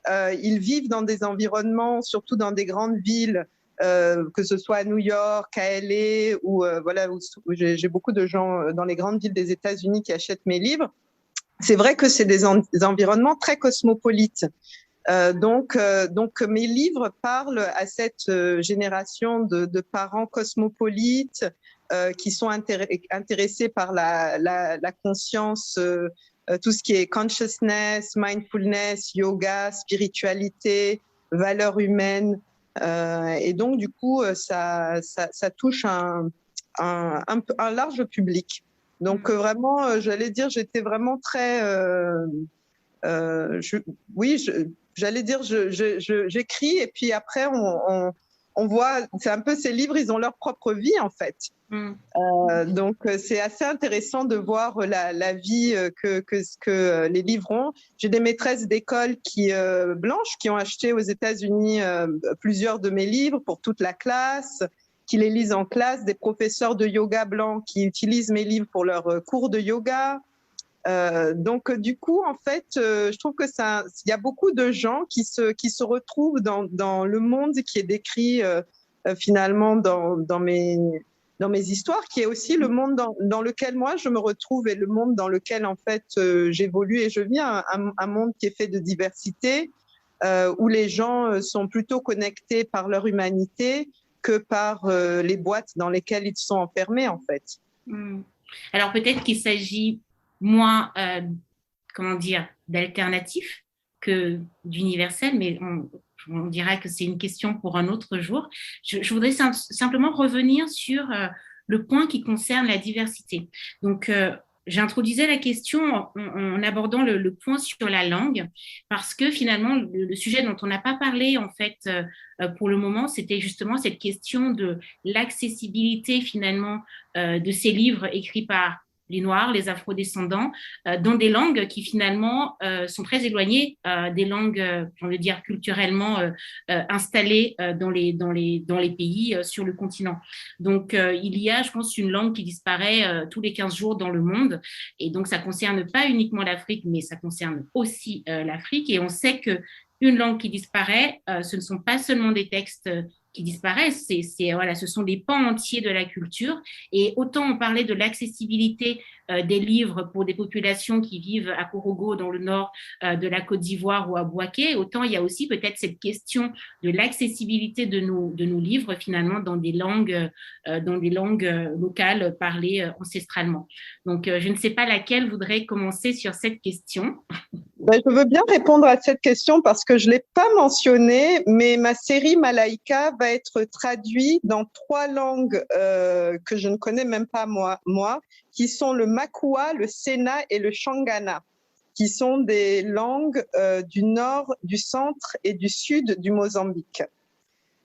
Ils vivent dans des environnements, surtout dans des grandes villes, que ce soit à New York, à LA, où j'ai beaucoup de gens dans les grandes villes des États-Unis qui achètent mes livres. C'est vrai que c'est des environnements très cosmopolites. Donc mes livres parlent à cette génération de parents cosmopolites qui sont intéressés par la conscience, tout ce qui est consciousness, mindfulness, yoga, spiritualité, valeurs humaines. Et donc, du coup, ça touche un large public. Donc, vraiment, j'allais dire, j'étais vraiment très... j'allais dire, j'écris et puis après, on voit, c'est un peu ces livres, ils ont leur propre vie en fait. Donc, c'est assez intéressant de voir la vie que les livres ont. J'ai des maîtresses d'école blanches qui ont acheté aux États-Unis plusieurs de mes livres pour toute la classe, qui les lisent en classe, des professeurs de yoga blancs qui utilisent mes livres pour leurs cours de yoga. Donc, du coup, en fait, je trouve que il y a beaucoup de gens qui se retrouvent dans le monde qui est décrit finalement dans mes histoires, qui est aussi le monde dans lequel moi je me retrouve et le monde dans lequel en fait j'évolue et je vis, un monde qui est fait de diversité, où les gens sont plutôt connectés par leur humanité que par les boîtes dans lesquelles ils sont enfermés en fait. Alors peut-être qu'il s'agit moins, d'alternatif que d'universel, mais on dira que c'est une question pour un autre jour. Je voudrais simplement revenir sur le point qui concerne la diversité. Donc, j'introduisais la question en abordant le point sur la langue, parce que finalement, le sujet dont on n'a pas parlé, en fait, pour le moment, c'était justement cette question de l'accessibilité, finalement, de ces livres écrits par les Noirs, les Afro-descendants, dans des langues qui finalement sont très éloignées des langues, on veut dire, culturellement installées dans les pays sur le continent. Donc, il y a, je pense, une langue qui disparaît tous les 15 jours dans le monde. Et donc, ça ne concerne pas uniquement l'Afrique, mais ça concerne aussi l'Afrique. Et on sait qu'une langue qui disparaît, ce ne sont pas seulement des textes qui disparaissent, ce sont des pans entiers de la culture. Et autant on parlait de l'accessibilité des livres pour des populations qui vivent à Korogo, dans le nord de la Côte d'Ivoire, ou à Bouaké, autant il y a aussi peut-être cette question de l'accessibilité de nos livres, finalement, dans des langues locales parlées ancestralement. Donc, je ne sais pas laquelle voudrait commencer sur cette question. Je veux bien répondre à cette question parce que je ne l'ai pas mentionné, mais ma série Malaika va être traduite dans 3 langues que je ne connais même pas moi, qui sont le Makua, le Sena et le Shangana, qui sont des langues du nord, du centre et du sud du Mozambique.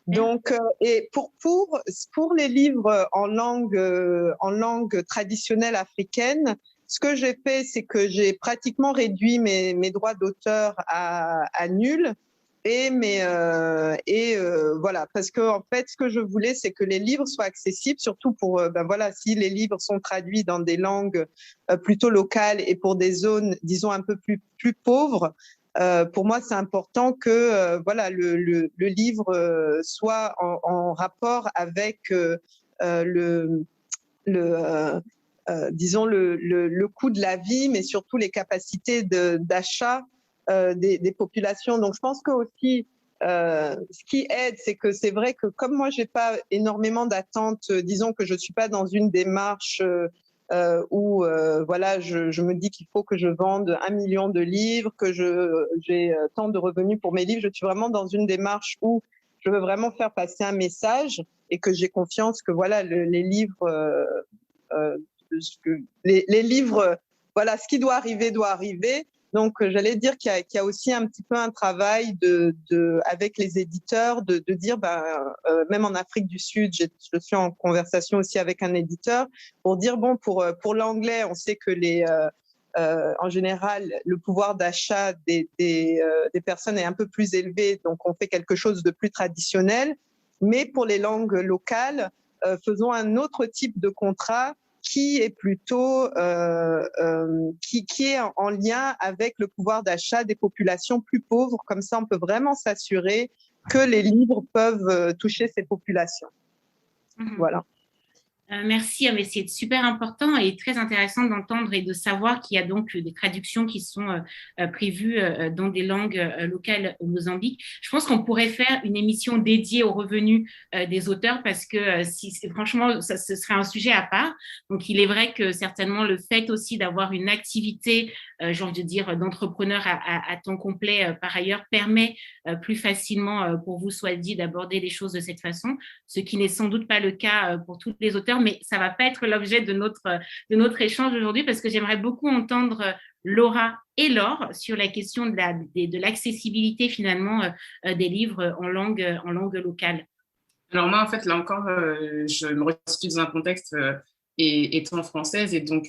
Donc, et pour les livres en langue traditionnelle africaine, ce que j'ai fait, c'est que j'ai pratiquement réduit mes droits d'auteur à nul. Voilà, parce que en fait, ce que je voulais, c'est que les livres soient accessibles, surtout pour, si les livres sont traduits dans des langues plutôt locales et pour des zones, disons, un peu plus pauvres. Pour moi, c'est important que le livre soit en rapport avec disons le coût de la vie, mais surtout les capacités d'achat des populations. Donc, je pense que aussi, ce qui aide, c'est que c'est vrai que comme moi, j'ai pas énormément d'attentes, disons que je suis pas dans une démarche où je me dis qu'il faut que je vende 1 million de livres, que j'ai tant de revenus pour mes livres. Je suis vraiment dans une démarche où je veux vraiment faire passer un message et que j'ai confiance que les livres, les livres, ce qui doit arriver. Donc, j'allais dire qu'il y a aussi un petit peu un travail avec les éditeurs de dire, même en Afrique du Sud, je suis en conversation aussi avec un éditeur pour dire, pour l'anglais, on sait que en général, le pouvoir d'achat des personnes est un peu plus élevé, donc on fait quelque chose de plus traditionnel. Mais pour les langues locales, faisons un autre type de contrat qui est plutôt qui est en lien avec le pouvoir d'achat des populations plus pauvres. Comme ça, on peut vraiment s'assurer que les livres peuvent toucher ces populations. Voilà. Merci, mais c'est super important et très intéressant d'entendre et de savoir qu'il y a donc des traductions qui sont prévues dans des langues locales au Mozambique. Je pense qu'on pourrait faire une émission dédiée aux revenus des auteurs parce que franchement, ce serait un sujet à part. Donc, il est vrai que certainement le fait aussi d'avoir une activité, j'ai envie de dire, d'entrepreneur à temps complet par ailleurs permet plus facilement pour vous, soit dit, d'aborder les choses de cette façon, ce qui n'est sans doute pas le cas pour tous les auteurs, mais ça ne va pas être l'objet de notre échange aujourd'hui parce que j'aimerais beaucoup entendre Laura et Laure sur la question de l'accessibilité finalement des livres en langue locale. Alors moi, en fait, là encore, je me resitue dans un contexte étant française et donc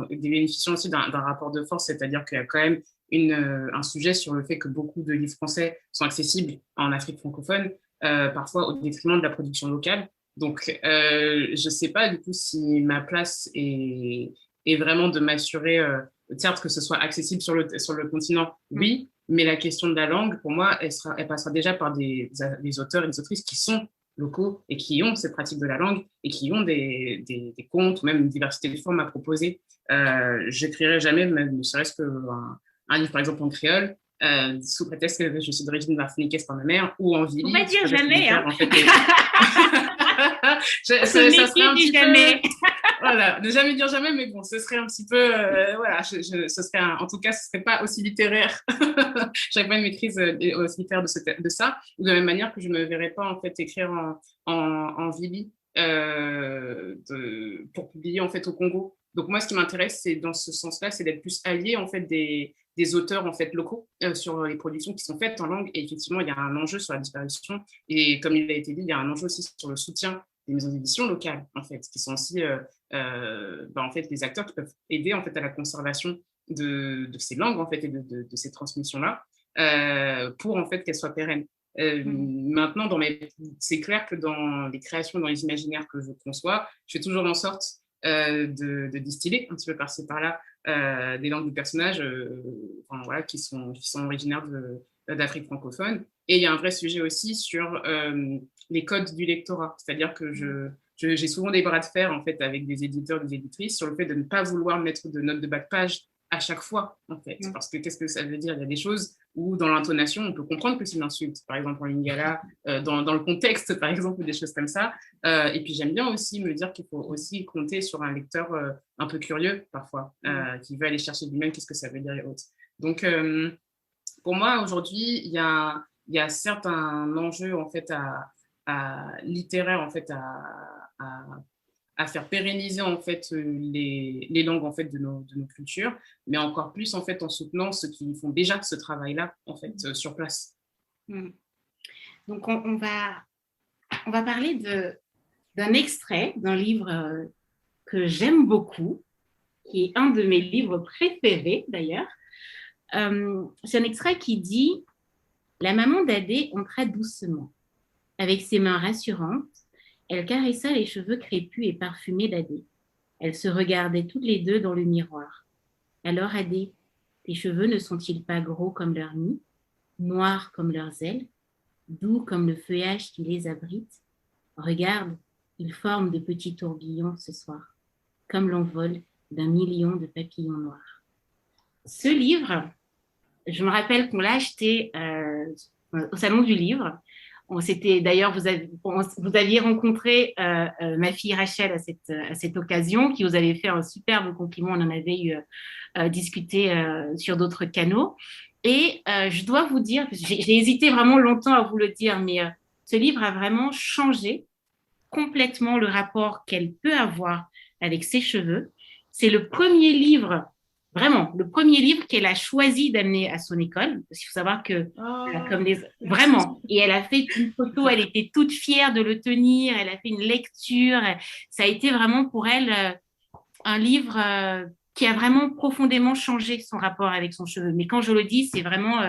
bénéficiant aussi d'un rapport de force, c'est-à-dire qu'il y a quand même un sujet sur le fait que beaucoup de livres français sont accessibles en Afrique francophone, parfois au détriment de la production locale. Donc, je ne sais pas du coup si ma place est vraiment de m'assurer, certes que ce soit accessible sur le continent, oui, mais la question de la langue, pour moi, elle passera déjà par des auteurs et des autrices qui sont locaux et qui ont cette pratique de la langue et qui ont des contes ou même une diversité de formes à proposer. Je n'écrirai jamais, même ne serait-ce qu'un livre, par exemple, en créole, sous prétexte que je suis d'origine martiniquaise par ma mère, ou en Vili. On va dire jamais, hein. En fait, ça serait un petit jamais. Voilà, ne jamais dire jamais, mais bon, ce serait un petit peu, voilà, ce serait en tout cas, ce serait pas aussi littéraire. J'avais pas une maîtrise aussi littéraire de ça, de la même manière que je me verrais pas en fait écrire en Vili pour publier en fait au Congo. Donc moi, ce qui m'intéresse, c'est dans ce sens-là, c'est d'être plus allié en fait des auteurs en fait locaux sur les productions qui sont faites en langue. Et effectivement, il y a un enjeu sur la disparition. Et comme il a été dit, il y a un enjeu aussi sur le soutien des maisons d'édition locales, en fait, qui sont aussi en fait, des acteurs qui peuvent aider en fait, à la conservation de ces langues en fait, et de ces transmissions-là pour en fait, qu'elles soient pérennes. Maintenant, c'est clair que dans les créations, dans les imaginaires que je conçois, je fais toujours en sorte de distiller un petit peu par-ci par-là des langues de personnages voilà, qui sont originaires d'Afrique francophone. Et il y a un vrai sujet aussi sur les codes du lectorat. C'est-à-dire que j'ai souvent des bras de fer en fait, avec des éditeurs, des éditrices sur le fait de ne pas vouloir mettre de notes de bas de page à chaque fois, en fait. Parce que qu'est-ce que ça veut dire? Il y a des choses où, dans l'intonation, on peut comprendre que c'est une insulte. Par exemple, en lingala, dans le contexte, par exemple, des choses comme ça. Et puis, j'aime bien aussi me dire qu'il faut aussi compter sur un lecteur un peu curieux, parfois, qui veut aller chercher lui-même qu'est-ce que ça veut dire et autres. Donc, pour moi, aujourd'hui, il y a certes un enjeu, en fait, littéraire, en fait, à faire pérenniser en fait les langues en fait de nos cultures, mais encore plus en fait en soutenant ceux qui font déjà ce travail-là en fait sur place. Donc on va parler d'un extrait d'un livre que j'aime beaucoup, qui est un de mes livres préférés d'ailleurs. C'est un extrait qui dit: la maman d'Adé entra doucement, avec ses mains rassurantes. Elle caressa les cheveux crépus et parfumés d'Adé. Elles se regardaient toutes les deux dans le miroir. Alors, Adé, tes cheveux ne sont-ils pas gros comme leur nid, noirs comme leurs ailes, doux comme le feuillage qui les abrite? Regarde, ils forment de petits tourbillons ce soir, comme l'envol d'un million de papillons noirs. Ce livre, je me rappelle qu'on l'a acheté au Salon du Livre. D'ailleurs, vous aviez rencontré ma fille Rachel à cette occasion, qui vous avait fait un superbe compliment. On en avait discuté sur d'autres canaux. Et je dois vous dire, j'ai hésité vraiment longtemps à vous le dire, mais ce livre a vraiment changé complètement le rapport qu'elle peut avoir avec ses cheveux. C'est le premier livre, vraiment, le premier livre qu'elle a choisi d'amener à son école. Parce qu'il faut savoir que, vraiment, et elle a fait une photo, elle était toute fière de le tenir, elle a fait une lecture. Ça a été vraiment pour elle un livre qui a vraiment profondément changé son rapport avec son cheveu. Mais quand je le dis, c'est vraiment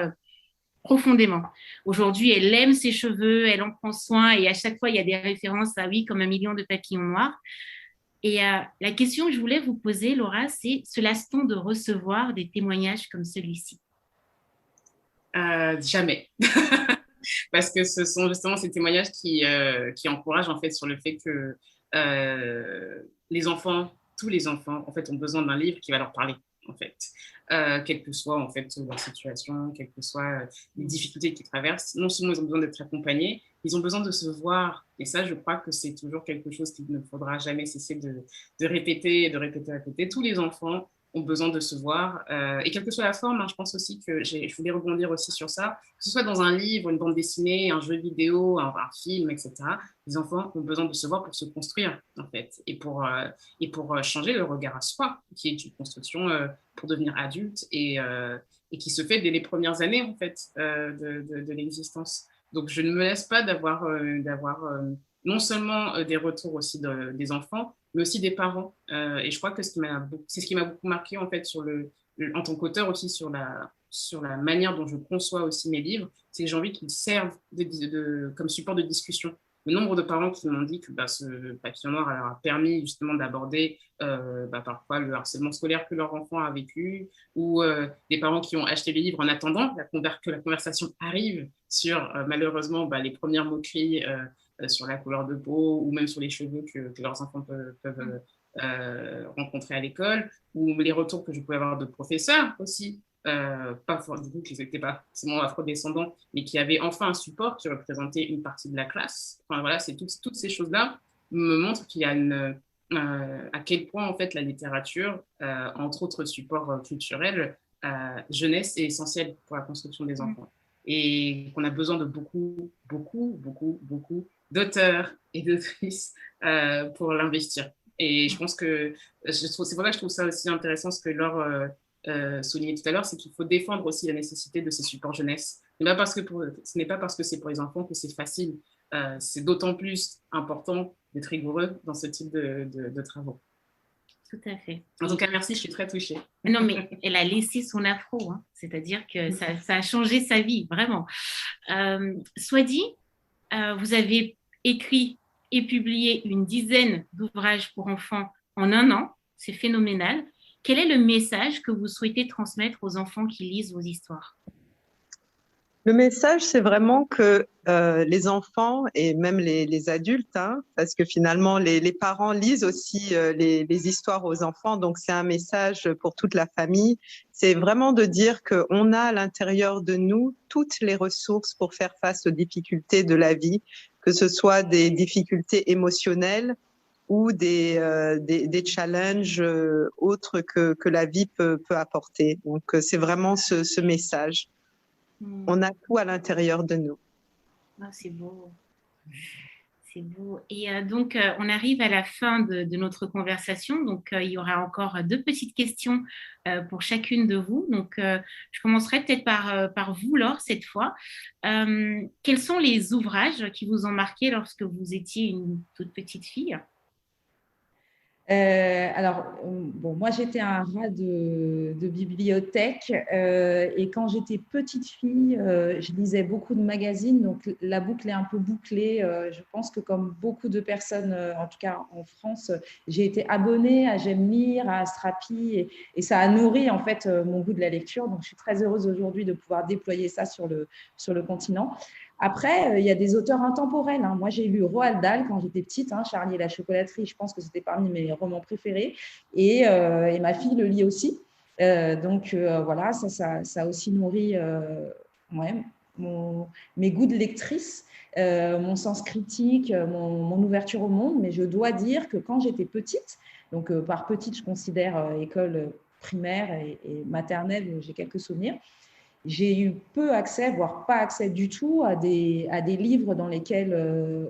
profondément. Aujourd'hui, elle aime ses cheveux, elle en prend soin, et à chaque fois, il y a des références à oui, comme un million de papillons noirs. Et la question que je voulais vous poser, Laura, c'est se lasse-t-on de recevoir des témoignages comme celui-ci? Jamais. Parce que ce sont justement ces témoignages qui encouragent en fait sur le fait que les enfants, tous les enfants, en fait, ont besoin d'un livre qui va leur parler, en fait. Quelle que soit en fait leur situation, quelles que soient les difficultés qu'ils traversent. Non seulement ils ont besoin d'être accompagnés, ils ont besoin de se voir. Et ça, je crois que c'est toujours quelque chose qu'il ne faudra jamais cesser de répéter, de répéter, répéter. Tous les enfants ont besoin de se voir. Et quelle que soit la forme, hein, je pense aussi que je voulais rebondir aussi sur ça, que ce soit dans un livre, une bande dessinée, un jeu vidéo, un film, etc. Les enfants ont besoin de se voir pour se construire, en fait, et pour changer le regard à soi, qui est une construction pour devenir adulte et qui se fait dès les premières années, en fait, de l'existence. Donc, je ne me laisse pas d'avoir non seulement des retours aussi des enfants, mais aussi des parents. Et je crois que c'est ce qui m'a beaucoup marqué, en fait, en tant qu'auteur aussi, sur la manière dont je conçois aussi mes livres, c'est que j'ai envie qu'ils servent comme support de discussion. Le nombre de parents qui m'ont dit que ce papier noir leur a permis justement d'aborder parfois le harcèlement scolaire que leur enfant a vécu, ou des parents qui ont acheté les livres en attendant que la conversation arrive sur malheureusement les premières moqueries sur la couleur de peau ou même sur les cheveux que leurs enfants peuvent rencontrer à l'école, ou les retours que je pouvais avoir de professeurs aussi. Du coup, qui n'étaient pas forcément afro-descendants, mais qui avaient enfin un support qui représentait une partie de la classe. Enfin, voilà, c'est toutes ces choses-là me montrent qu'il y a à quel point, en fait, la littérature, entre autres supports culturels, jeunesse est essentielle pour la construction des enfants. Et qu'on a besoin de beaucoup, beaucoup, beaucoup, beaucoup d'auteurs et d'autrices pour l'investir. Et je pense que c'est pour ça que je trouve ça aussi intéressant ce que Laure souligné tout à l'heure, c'est qu'il faut défendre aussi la nécessité de ces supports jeunesse. Ce n'est pas parce que c'est pour les enfants que c'est facile. C'est d'autant plus important d'être rigoureux dans ce type de travaux. Tout à fait. En tout cas, merci, je suis très touchée. Non, mais elle a laissé son afro, hein. C'est-à-dire que ça a changé sa vie, vraiment. Swadi, vous avez écrit et publié une dizaine d'ouvrages pour enfants en un an. C'est phénoménal. Quel est le message que vous souhaitez transmettre aux enfants qui lisent vos histoires? Le message, c'est vraiment que les enfants et même les adultes, hein, parce que finalement, les parents lisent aussi les histoires aux enfants, donc c'est un message pour toute la famille. C'est vraiment de dire qu'on a à l'intérieur de nous toutes les ressources pour faire face aux difficultés de la vie, que ce soit des difficultés émotionnelles ou des challenges autres que la vie peut apporter. Donc, c'est vraiment ce message. On a tout à l'intérieur de nous. Ah, c'est beau. C'est beau. Et donc, on arrive à la fin de notre conversation. Donc, il y aura encore 2 petites questions pour chacune de vous. Donc, je commencerai peut-être par vous, Laure, cette fois. Quels sont les ouvrages qui vous ont marqué lorsque vous étiez une toute petite fille? Moi, j'étais un rat de bibliothèque et quand j'étais petite fille, je lisais beaucoup de magazines, donc la boucle est un peu bouclée. Je pense que comme beaucoup de personnes, en tout cas en France, j'ai été abonnée à J'aime lire, à Astrapi et ça a nourri en fait mon goût de la lecture. Donc, je suis très heureuse aujourd'hui de pouvoir déployer ça sur le continent. Après, il y a des auteurs intemporels. Moi, j'ai lu Roald Dahl quand j'étais petite. Charlie et la chocolaterie, je pense que c'était parmi mes romans préférés. Et ma fille le lit aussi. Voilà, ça a aussi nourri mes goûts de lectrice, mon sens critique, mon ouverture au monde. Mais je dois dire que quand j'étais petite, donc par petite, je considère école primaire et maternelle, j'ai quelques souvenirs. J'ai eu peu accès, voire pas accès du tout, à des livres dans lesquels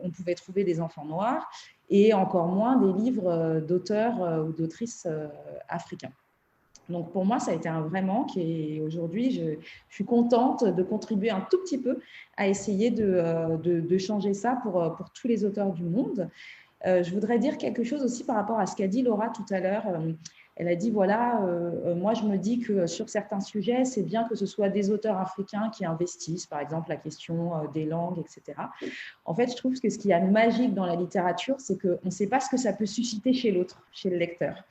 on pouvait trouver des enfants noirs et encore moins des livres d'auteurs ou d'autrices africains. Donc, pour moi, ça a été un vrai manque et aujourd'hui, je suis contente de contribuer un tout petit peu à essayer de changer ça pour tous les auteurs du monde. Je voudrais dire quelque chose aussi par rapport à ce qu'a dit Laura tout à l'heure. Elle a dit, voilà, moi je me dis que sur certains sujets, c'est bien que ce soit des auteurs africains qui investissent, par exemple la question des langues, etc. En fait, je trouve que ce qui est magique dans la littérature, c'est qu'on ne sait pas ce que ça peut susciter chez l'autre, chez le lecteur.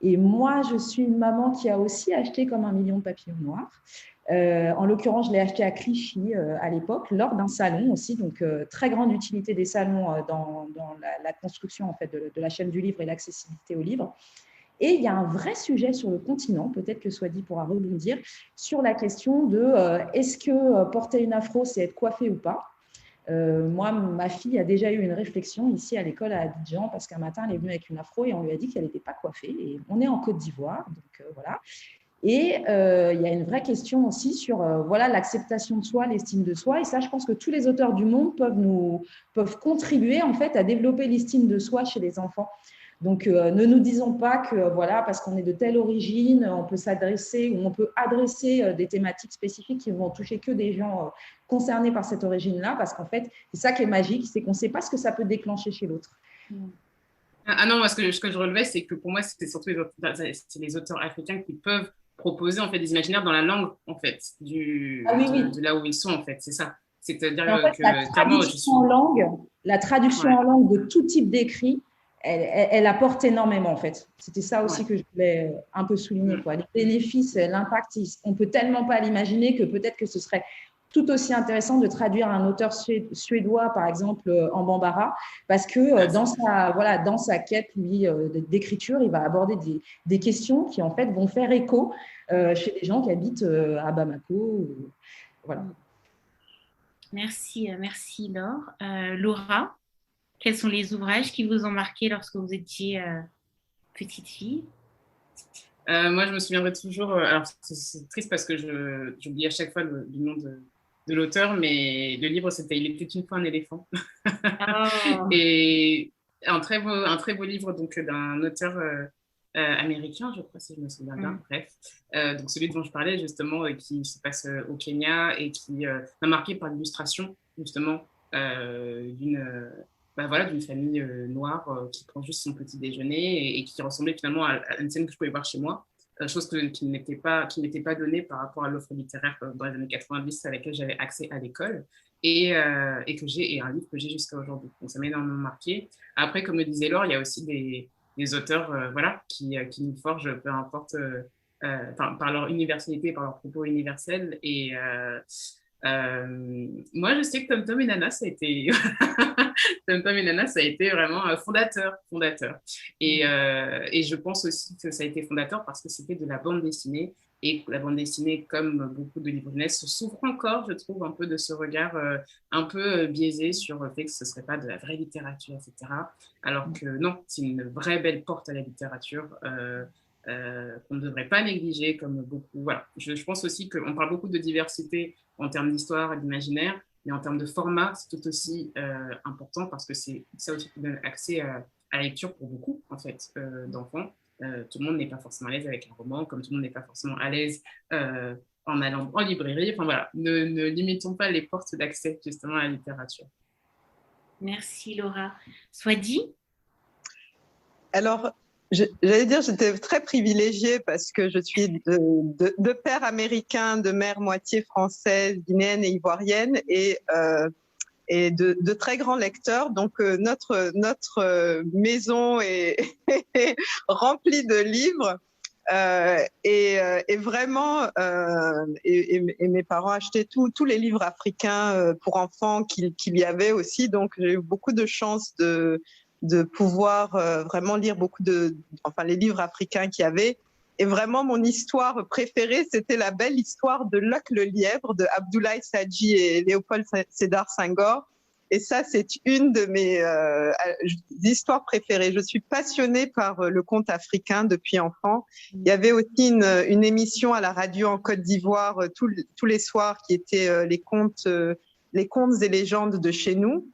Et moi, je suis une maman qui a aussi acheté comme 1 million de papillons noirs. En l'occurrence, je l'ai acheté à Clichy à l'époque, lors d'un salon aussi, donc très grande utilité des salons dans la construction en fait, de la chaîne du livre et l'accessibilité au livre. Et il y a un vrai sujet sur le continent, peut-être que Swadi pourra rebondir, sur la question de est-ce que porter une afro, c'est être coiffé ou pas. Moi, ma fille a déjà eu une réflexion ici à l'école à Abidjan, parce qu'un matin, elle est venue avec une afro et on lui a dit qu'elle n'était pas coiffée. Et on est en Côte d'Ivoire, donc voilà. Et il y a une vraie question aussi sur voilà, l'acceptation de soi, l'estime de soi. Et ça, je pense que tous les auteurs du monde peuvent contribuer en fait, à développer l'estime de soi chez les enfants. Donc, ne nous disons pas que voilà, parce qu'on est de telle origine, on peut s'adresser ou on peut adresser des thématiques spécifiques qui vont toucher que des gens concernés par cette origine-là, parce qu'en fait, c'est ça qui est magique, c'est qu'on ne sait pas ce que ça peut déclencher chez l'autre. Ah non, moi, ce que je relevais, c'est que pour moi, c'était surtout les auteurs africains qui peuvent proposer en fait des imaginaires dans la langue en fait de là où ils sont en fait, c'est ça. C'est-à-dire en fait, que la traduction en langue de tout type d'écrit, elle apporte énormément en fait. C'était ça aussi que je voulais un peu souligner. Quoi. Les bénéfices, l'impact, on peut tellement pas l'imaginer que peut-être que ce serait tout aussi intéressant de traduire un auteur suédois, par exemple, en Bambara, parce que dans sa quête, lui, d'écriture, il va aborder des questions qui, en fait, vont faire écho chez les gens qui habitent à Bamako. Voilà. Merci Laure. Laura, quels sont les ouvrages qui vous ont marqué lorsque vous étiez petite fille? Moi, je me souviendrai toujours. Alors, c'est triste parce que j'oublie à chaque fois le nom de l'auteur, mais le livre, c'était Il était une fois un éléphant. Oh. Et un très beau livre donc, d'un auteur américain, je crois, si je me souviens bien. Bref, donc celui dont je parlais, justement, qui se passe au Kenya et qui m'a marqué par l'illustration, justement, d'une famille noire qui prend juste son petit déjeuner et qui ressemblait finalement à une scène que je pouvais voir chez moi. Chose qui ne m'était pas donnée par rapport à l'offre littéraire dans les années 90 à laquelle j'avais accès à l'école et un livre que j'ai jusqu'à aujourd'hui. Donc ça m'a énormément marqué. Après, comme le disait Laure, il y a aussi des auteurs qui nous forgent, peu importe, par leur universalité, par leurs propos universels. Et moi, je sais que Tom Tom et Nana, ça a été... Tom Tom et Nana, ça a été vraiment fondateur. Et je pense aussi que ça a été fondateur parce que c'était de la bande dessinée et la bande dessinée, comme beaucoup de livres jeunesse, souffre encore, je trouve, un peu de ce regard un peu biaisé sur le fait que ce ne serait pas de la vraie littérature, etc. Alors que non, c'est une vraie belle porte à la littérature qu'on ne devrait pas négliger comme beaucoup. Voilà. Je pense aussi qu'on parle beaucoup de diversité en termes d'histoire et d'imaginaire, mais en termes de format, c'est tout aussi important parce que c'est ça aussi qui donne accès à la lecture pour beaucoup, en fait, d'enfants. Tout le monde n'est pas forcément à l'aise avec un roman, comme tout le monde n'est pas forcément à l'aise en allant en librairie. Enfin voilà, ne limitons pas les portes d'accès justement à la littérature. Merci Laura. Swadi? Alors, j'allais dire, j'étais très privilégiée parce que je suis de père américain, de mère moitié française, guinéenne et ivoirienne, et de très grands lecteurs. Donc, notre maison est remplie de livres. Et vraiment, et mes parents achetaient tous les livres africains pour enfants qu'il y avait aussi. Donc, j'ai eu beaucoup de chance de pouvoir vraiment lire les livres africains qu'il y avait. Et vraiment, mon histoire préférée, c'était la belle histoire de Luck le lièvre de Abdoulaye Sadji et Léopold Sédar Senghor. Et ça, c'est une de mes histoires préférées. Je suis passionnée par le conte africain depuis enfant. Il y avait aussi une émission à la radio en Côte d'Ivoire tous les soirs qui était les contes et légendes de chez nous.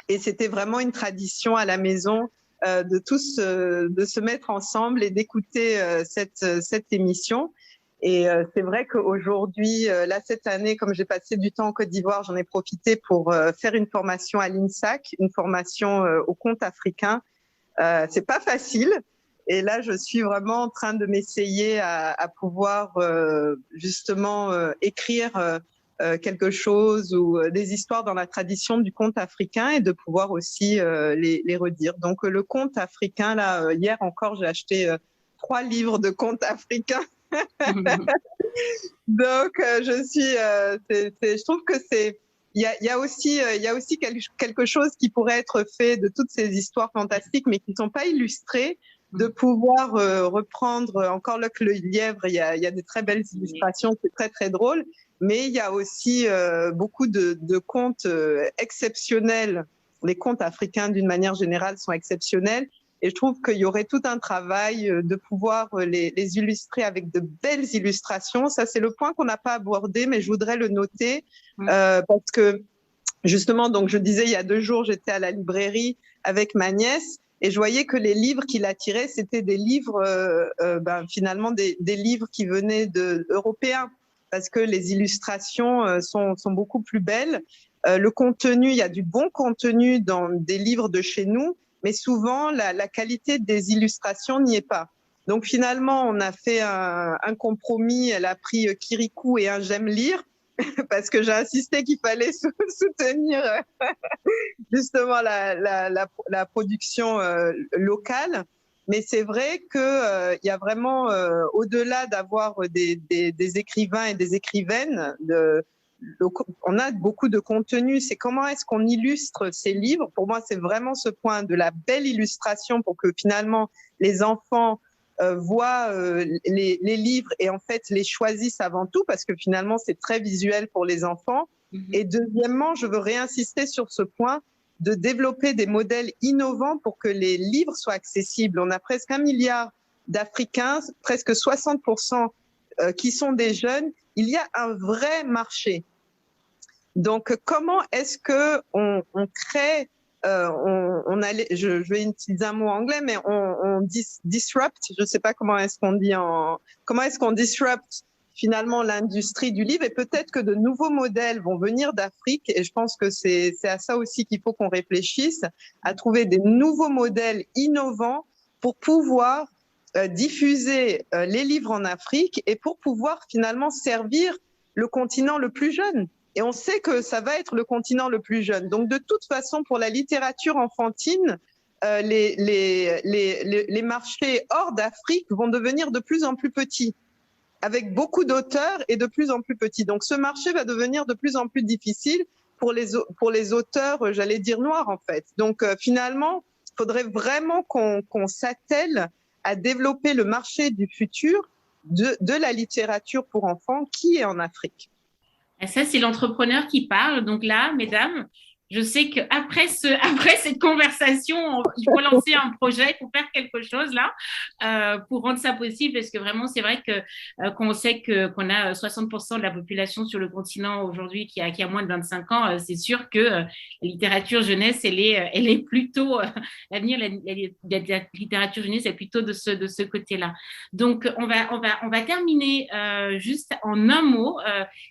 Et c'était vraiment une tradition à la maison de tous de se mettre ensemble et d'écouter cette émission. Et c'est vrai qu'aujourd'hui, là, cette année, comme j'ai passé du temps en Côte d'Ivoire, j'en ai profité pour faire une formation à l'INSAC, une formation au compte africain. C'est pas facile. Et là, je suis vraiment en train de m'essayer à pouvoir justement écrire quelque chose ou des histoires dans la tradition du conte africain et de pouvoir aussi les redire. Donc, le conte africain, là, hier encore, j'ai acheté 3 livres de contes africains. Donc, je trouve que il y a aussi quelque chose qui pourrait être fait de toutes ces histoires fantastiques, mais qui ne sont pas illustrées, de pouvoir reprendre encore là que le lièvre, il y a des très belles illustrations, c'est très, très drôle, mais il y a aussi beaucoup de contes exceptionnels. Les contes africains, d'une manière générale, sont exceptionnels. Et je trouve qu'il y aurait tout un travail de pouvoir les illustrer avec de belles illustrations. Ça, c'est le point qu'on n'a pas abordé, mais je voudrais le noter parce que, justement, donc je disais, il y a 2 jours, j'étais à la librairie avec ma nièce et je voyais que les livres qui l'attiraient, c'était des livres, finalement, des livres qui venaient européens parce que les illustrations sont beaucoup plus belles. Le contenu, il y a du bon contenu dans des livres de chez nous, mais souvent, la qualité des illustrations n'y est pas. Donc, finalement, on a fait un compromis. Elle a pris Kirikou et un J'aime lire, parce que j'ai insisté qu'il fallait soutenir justement la production locale. Mais c'est vrai qu'il y a vraiment, au-delà d'avoir des écrivains et des écrivaines, on a beaucoup de contenu. C'est comment est-ce qu'on illustre ces livres. Pour moi, c'est vraiment ce point de la belle illustration pour que finalement les enfants voient les livres et en fait les choisissent avant tout parce que finalement c'est très visuel pour les enfants. Et deuxièmement, je veux réinsister sur ce point de développer des modèles innovants pour que les livres soient accessibles. On a presque 1 milliard d'Africains, presque 60% qui sont des jeunes. Il y a un vrai marché. Donc, comment est-ce que on crée, je vais utiliser un mot anglais, mais on disrupt, je ne sais pas comment est-ce qu'on dit comment est-ce qu'on disrupt finalement l'industrie du livre et peut-être que de nouveaux modèles vont venir d'Afrique et je pense que c'est à ça aussi qu'il faut qu'on réfléchisse, à trouver des nouveaux modèles innovants pour pouvoir diffuser les livres en Afrique et pour pouvoir finalement servir le continent le plus jeune. Et on sait que ça va être le continent le plus jeune. Donc, de toute façon, pour la littérature enfantine, les marchés hors d'Afrique vont devenir de plus en plus petits, avec beaucoup d'auteurs et de plus en plus petits. Donc, ce marché va devenir de plus en plus difficile pour les auteurs, j'allais dire noirs, en fait. Donc, finalement, il faudrait vraiment qu'on s'attelle à développer le marché du futur de la littérature pour enfants qui est en Afrique. Et ça, c'est l'entrepreneur qui parle. Donc là, mesdames, je sais qu'après cette conversation, il faut lancer un projet, il faut faire quelque chose là pour rendre ça possible parce que vraiment, c'est vrai que qu'on sait qu'on a 60% de la population sur le continent aujourd'hui qui a moins de 25 ans, c'est sûr que la littérature jeunesse, elle est plutôt l'avenir, la littérature jeunesse est plutôt de ce côté-là. Donc, on va terminer juste en un mot.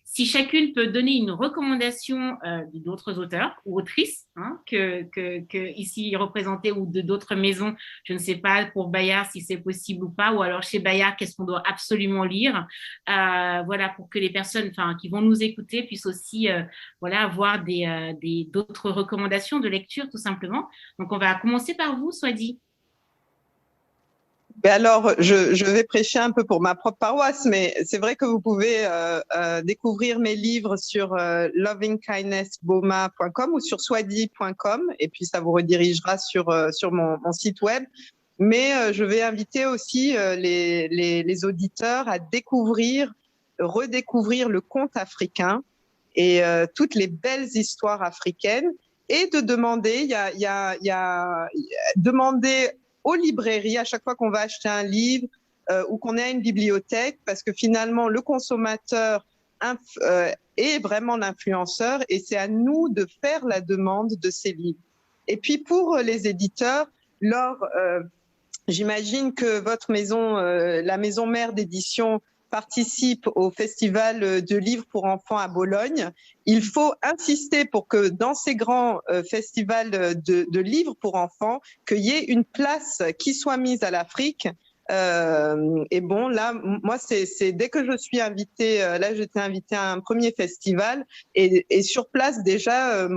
Si chacune peut donner une recommandation d'autres auteurs ou autrices que ici représentées ou d'autres maisons, je ne sais pas pour Bayard si c'est possible ou pas, ou alors chez Bayard, qu'est-ce qu'on doit absolument lire, voilà, pour que les personnes qui vont nous écouter puissent aussi avoir d'autres recommandations de lecture tout simplement. Donc on va commencer par vous, Swadi. Alors, je vais prêcher un peu pour ma propre paroisse, mais c'est vrai que vous pouvez découvrir mes livres sur lovingkindnessboma.com ou sur swadi.com, et puis ça vous redirigera sur mon site web. Mais je vais inviter aussi les auditeurs à redécouvrir le conte africain et toutes les belles histoires africaines, et de demander, demander aux librairies à chaque fois qu'on va acheter un livre ou qu'on est à une bibliothèque, parce que finalement le consommateur est vraiment l'influenceur et c'est à nous de faire la demande de ces livres. Et puis pour les éditeurs, Laure, j'imagine que votre maison, la maison mère d'édition, participe au festival de livres pour enfants à Bologne. Il faut insister pour que dans ces grands festivals de livres pour enfants, qu'il y ait une place qui soit mise à l'Afrique. Et bon, là, moi, c'est dès que je suis invitée, là, j'étais invitée à un premier festival et sur place déjà,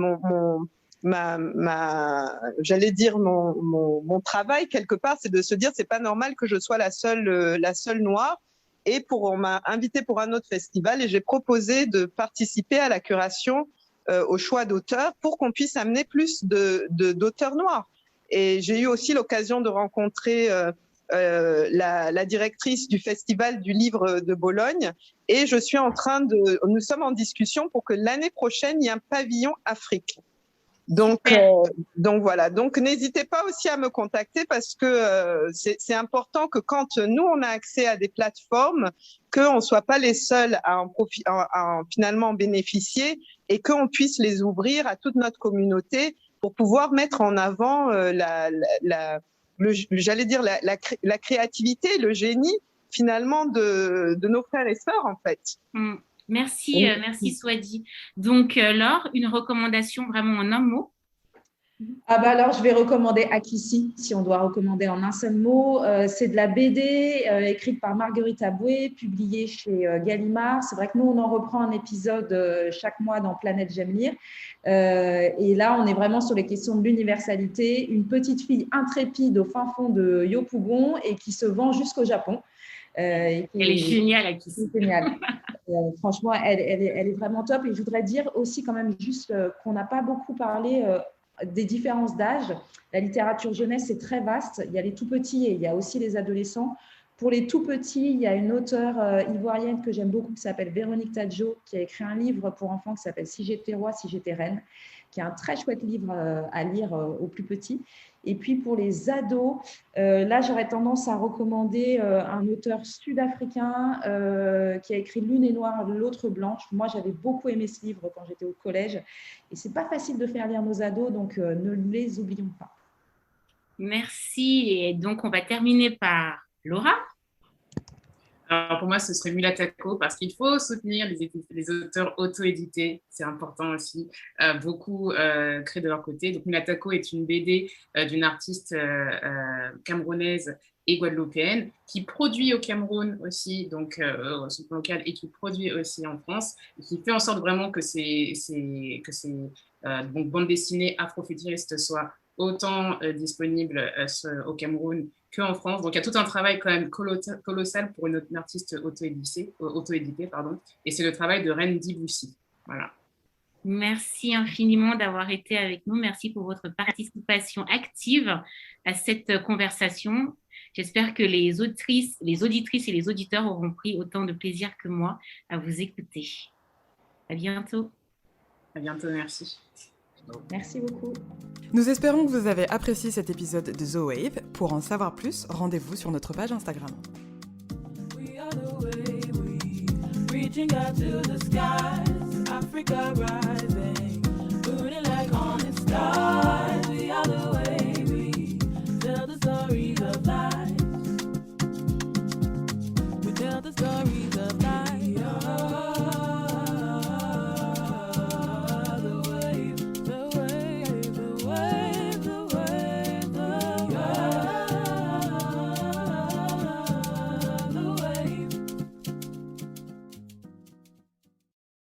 j'allais dire mon travail quelque part, c'est de se dire c'est pas normal que je sois la seule noire. Et on m'a invitée pour un autre festival et j'ai proposé de participer à la curation au choix d'auteurs pour qu'on puisse amener plus d'auteurs noirs. Et j'ai eu aussi l'occasion de rencontrer la directrice du festival du livre de Bologne et nous sommes en discussion pour que l'année prochaine il y ait un pavillon Afrique. Donc voilà. Donc n'hésitez pas aussi à me contacter parce que c'est important que quand nous on a accès à des plateformes, qu'on soit pas les seuls à en finalement bénéficier et qu'on puisse les ouvrir à toute notre communauté pour pouvoir mettre en avant j'allais dire la créativité, le génie finalement de nos frères et sœurs en fait. Merci, merci Swadi. Donc Laure, une recommandation vraiment en un mot? Alors, je vais recommander Akissi, si on doit recommander en un seul mot. C'est de la BD écrite par Marguerite Aboué, publiée chez Gallimard. C'est vrai que nous, on en reprend un épisode chaque mois dans Planète J'aime lire. Et là, on est vraiment sur les questions de l'universalité. Une petite fille intrépide au fin fond de Yopougon et qui se vend jusqu'au Japon. Elle est géniale, Akissi. Géniale. Franchement, elle est vraiment top. Et je voudrais dire aussi quand même juste qu'on n'a pas beaucoup parlé des différences d'âge. La littérature jeunesse est très vaste. Il y a les tout petits et il y a aussi les adolescents. Pour les tout petits, il y a une auteure ivoirienne que j'aime beaucoup qui s'appelle Véronique Tadjo, qui a écrit un livre pour enfants qui s'appelle « Si j'étais roi, si j'étais reine », qui est un très chouette livre à lire aux plus petits. Et puis pour les ados, là j'aurais tendance à recommander un auteur sud-africain qui a écrit L'une est noire, l'autre blanche. Moi j'avais beaucoup aimé ce livre quand j'étais au collège et c'est pas facile de faire lire nos ados, donc ne les oublions pas. Merci. Et donc on va terminer par Laura. Alors pour moi, ce serait Mulatako parce qu'il faut soutenir les auteurs auto-édités. C'est important aussi. Beaucoup créent de leur côté. Donc Mulatako est une BD d'une artiste camerounaise et guadeloupéenne qui produit au Cameroun aussi, donc au soutien local, et qui produit aussi en France, et qui fait en sorte vraiment que ces bandes dessinées afrofuturistes soient autant disponibles au Cameroun qu'en France. Donc, il y a tout un travail quand même colossal pour une artiste auto-éditée, et c'est le travail de Reine Diboussi. Voilà. Merci infiniment d'avoir été avec nous. Merci pour votre participation active à cette conversation. J'espère que les auditrices et les auditeurs auront pris autant de plaisir que moi à vous écouter. À bientôt. À bientôt, merci. Merci beaucoup. Nous espérons que vous avez apprécié cet épisode de The Wave. Pour en savoir plus, rendez-vous sur notre page Instagram. We are the wave, reaching out to the skies, Africa rising.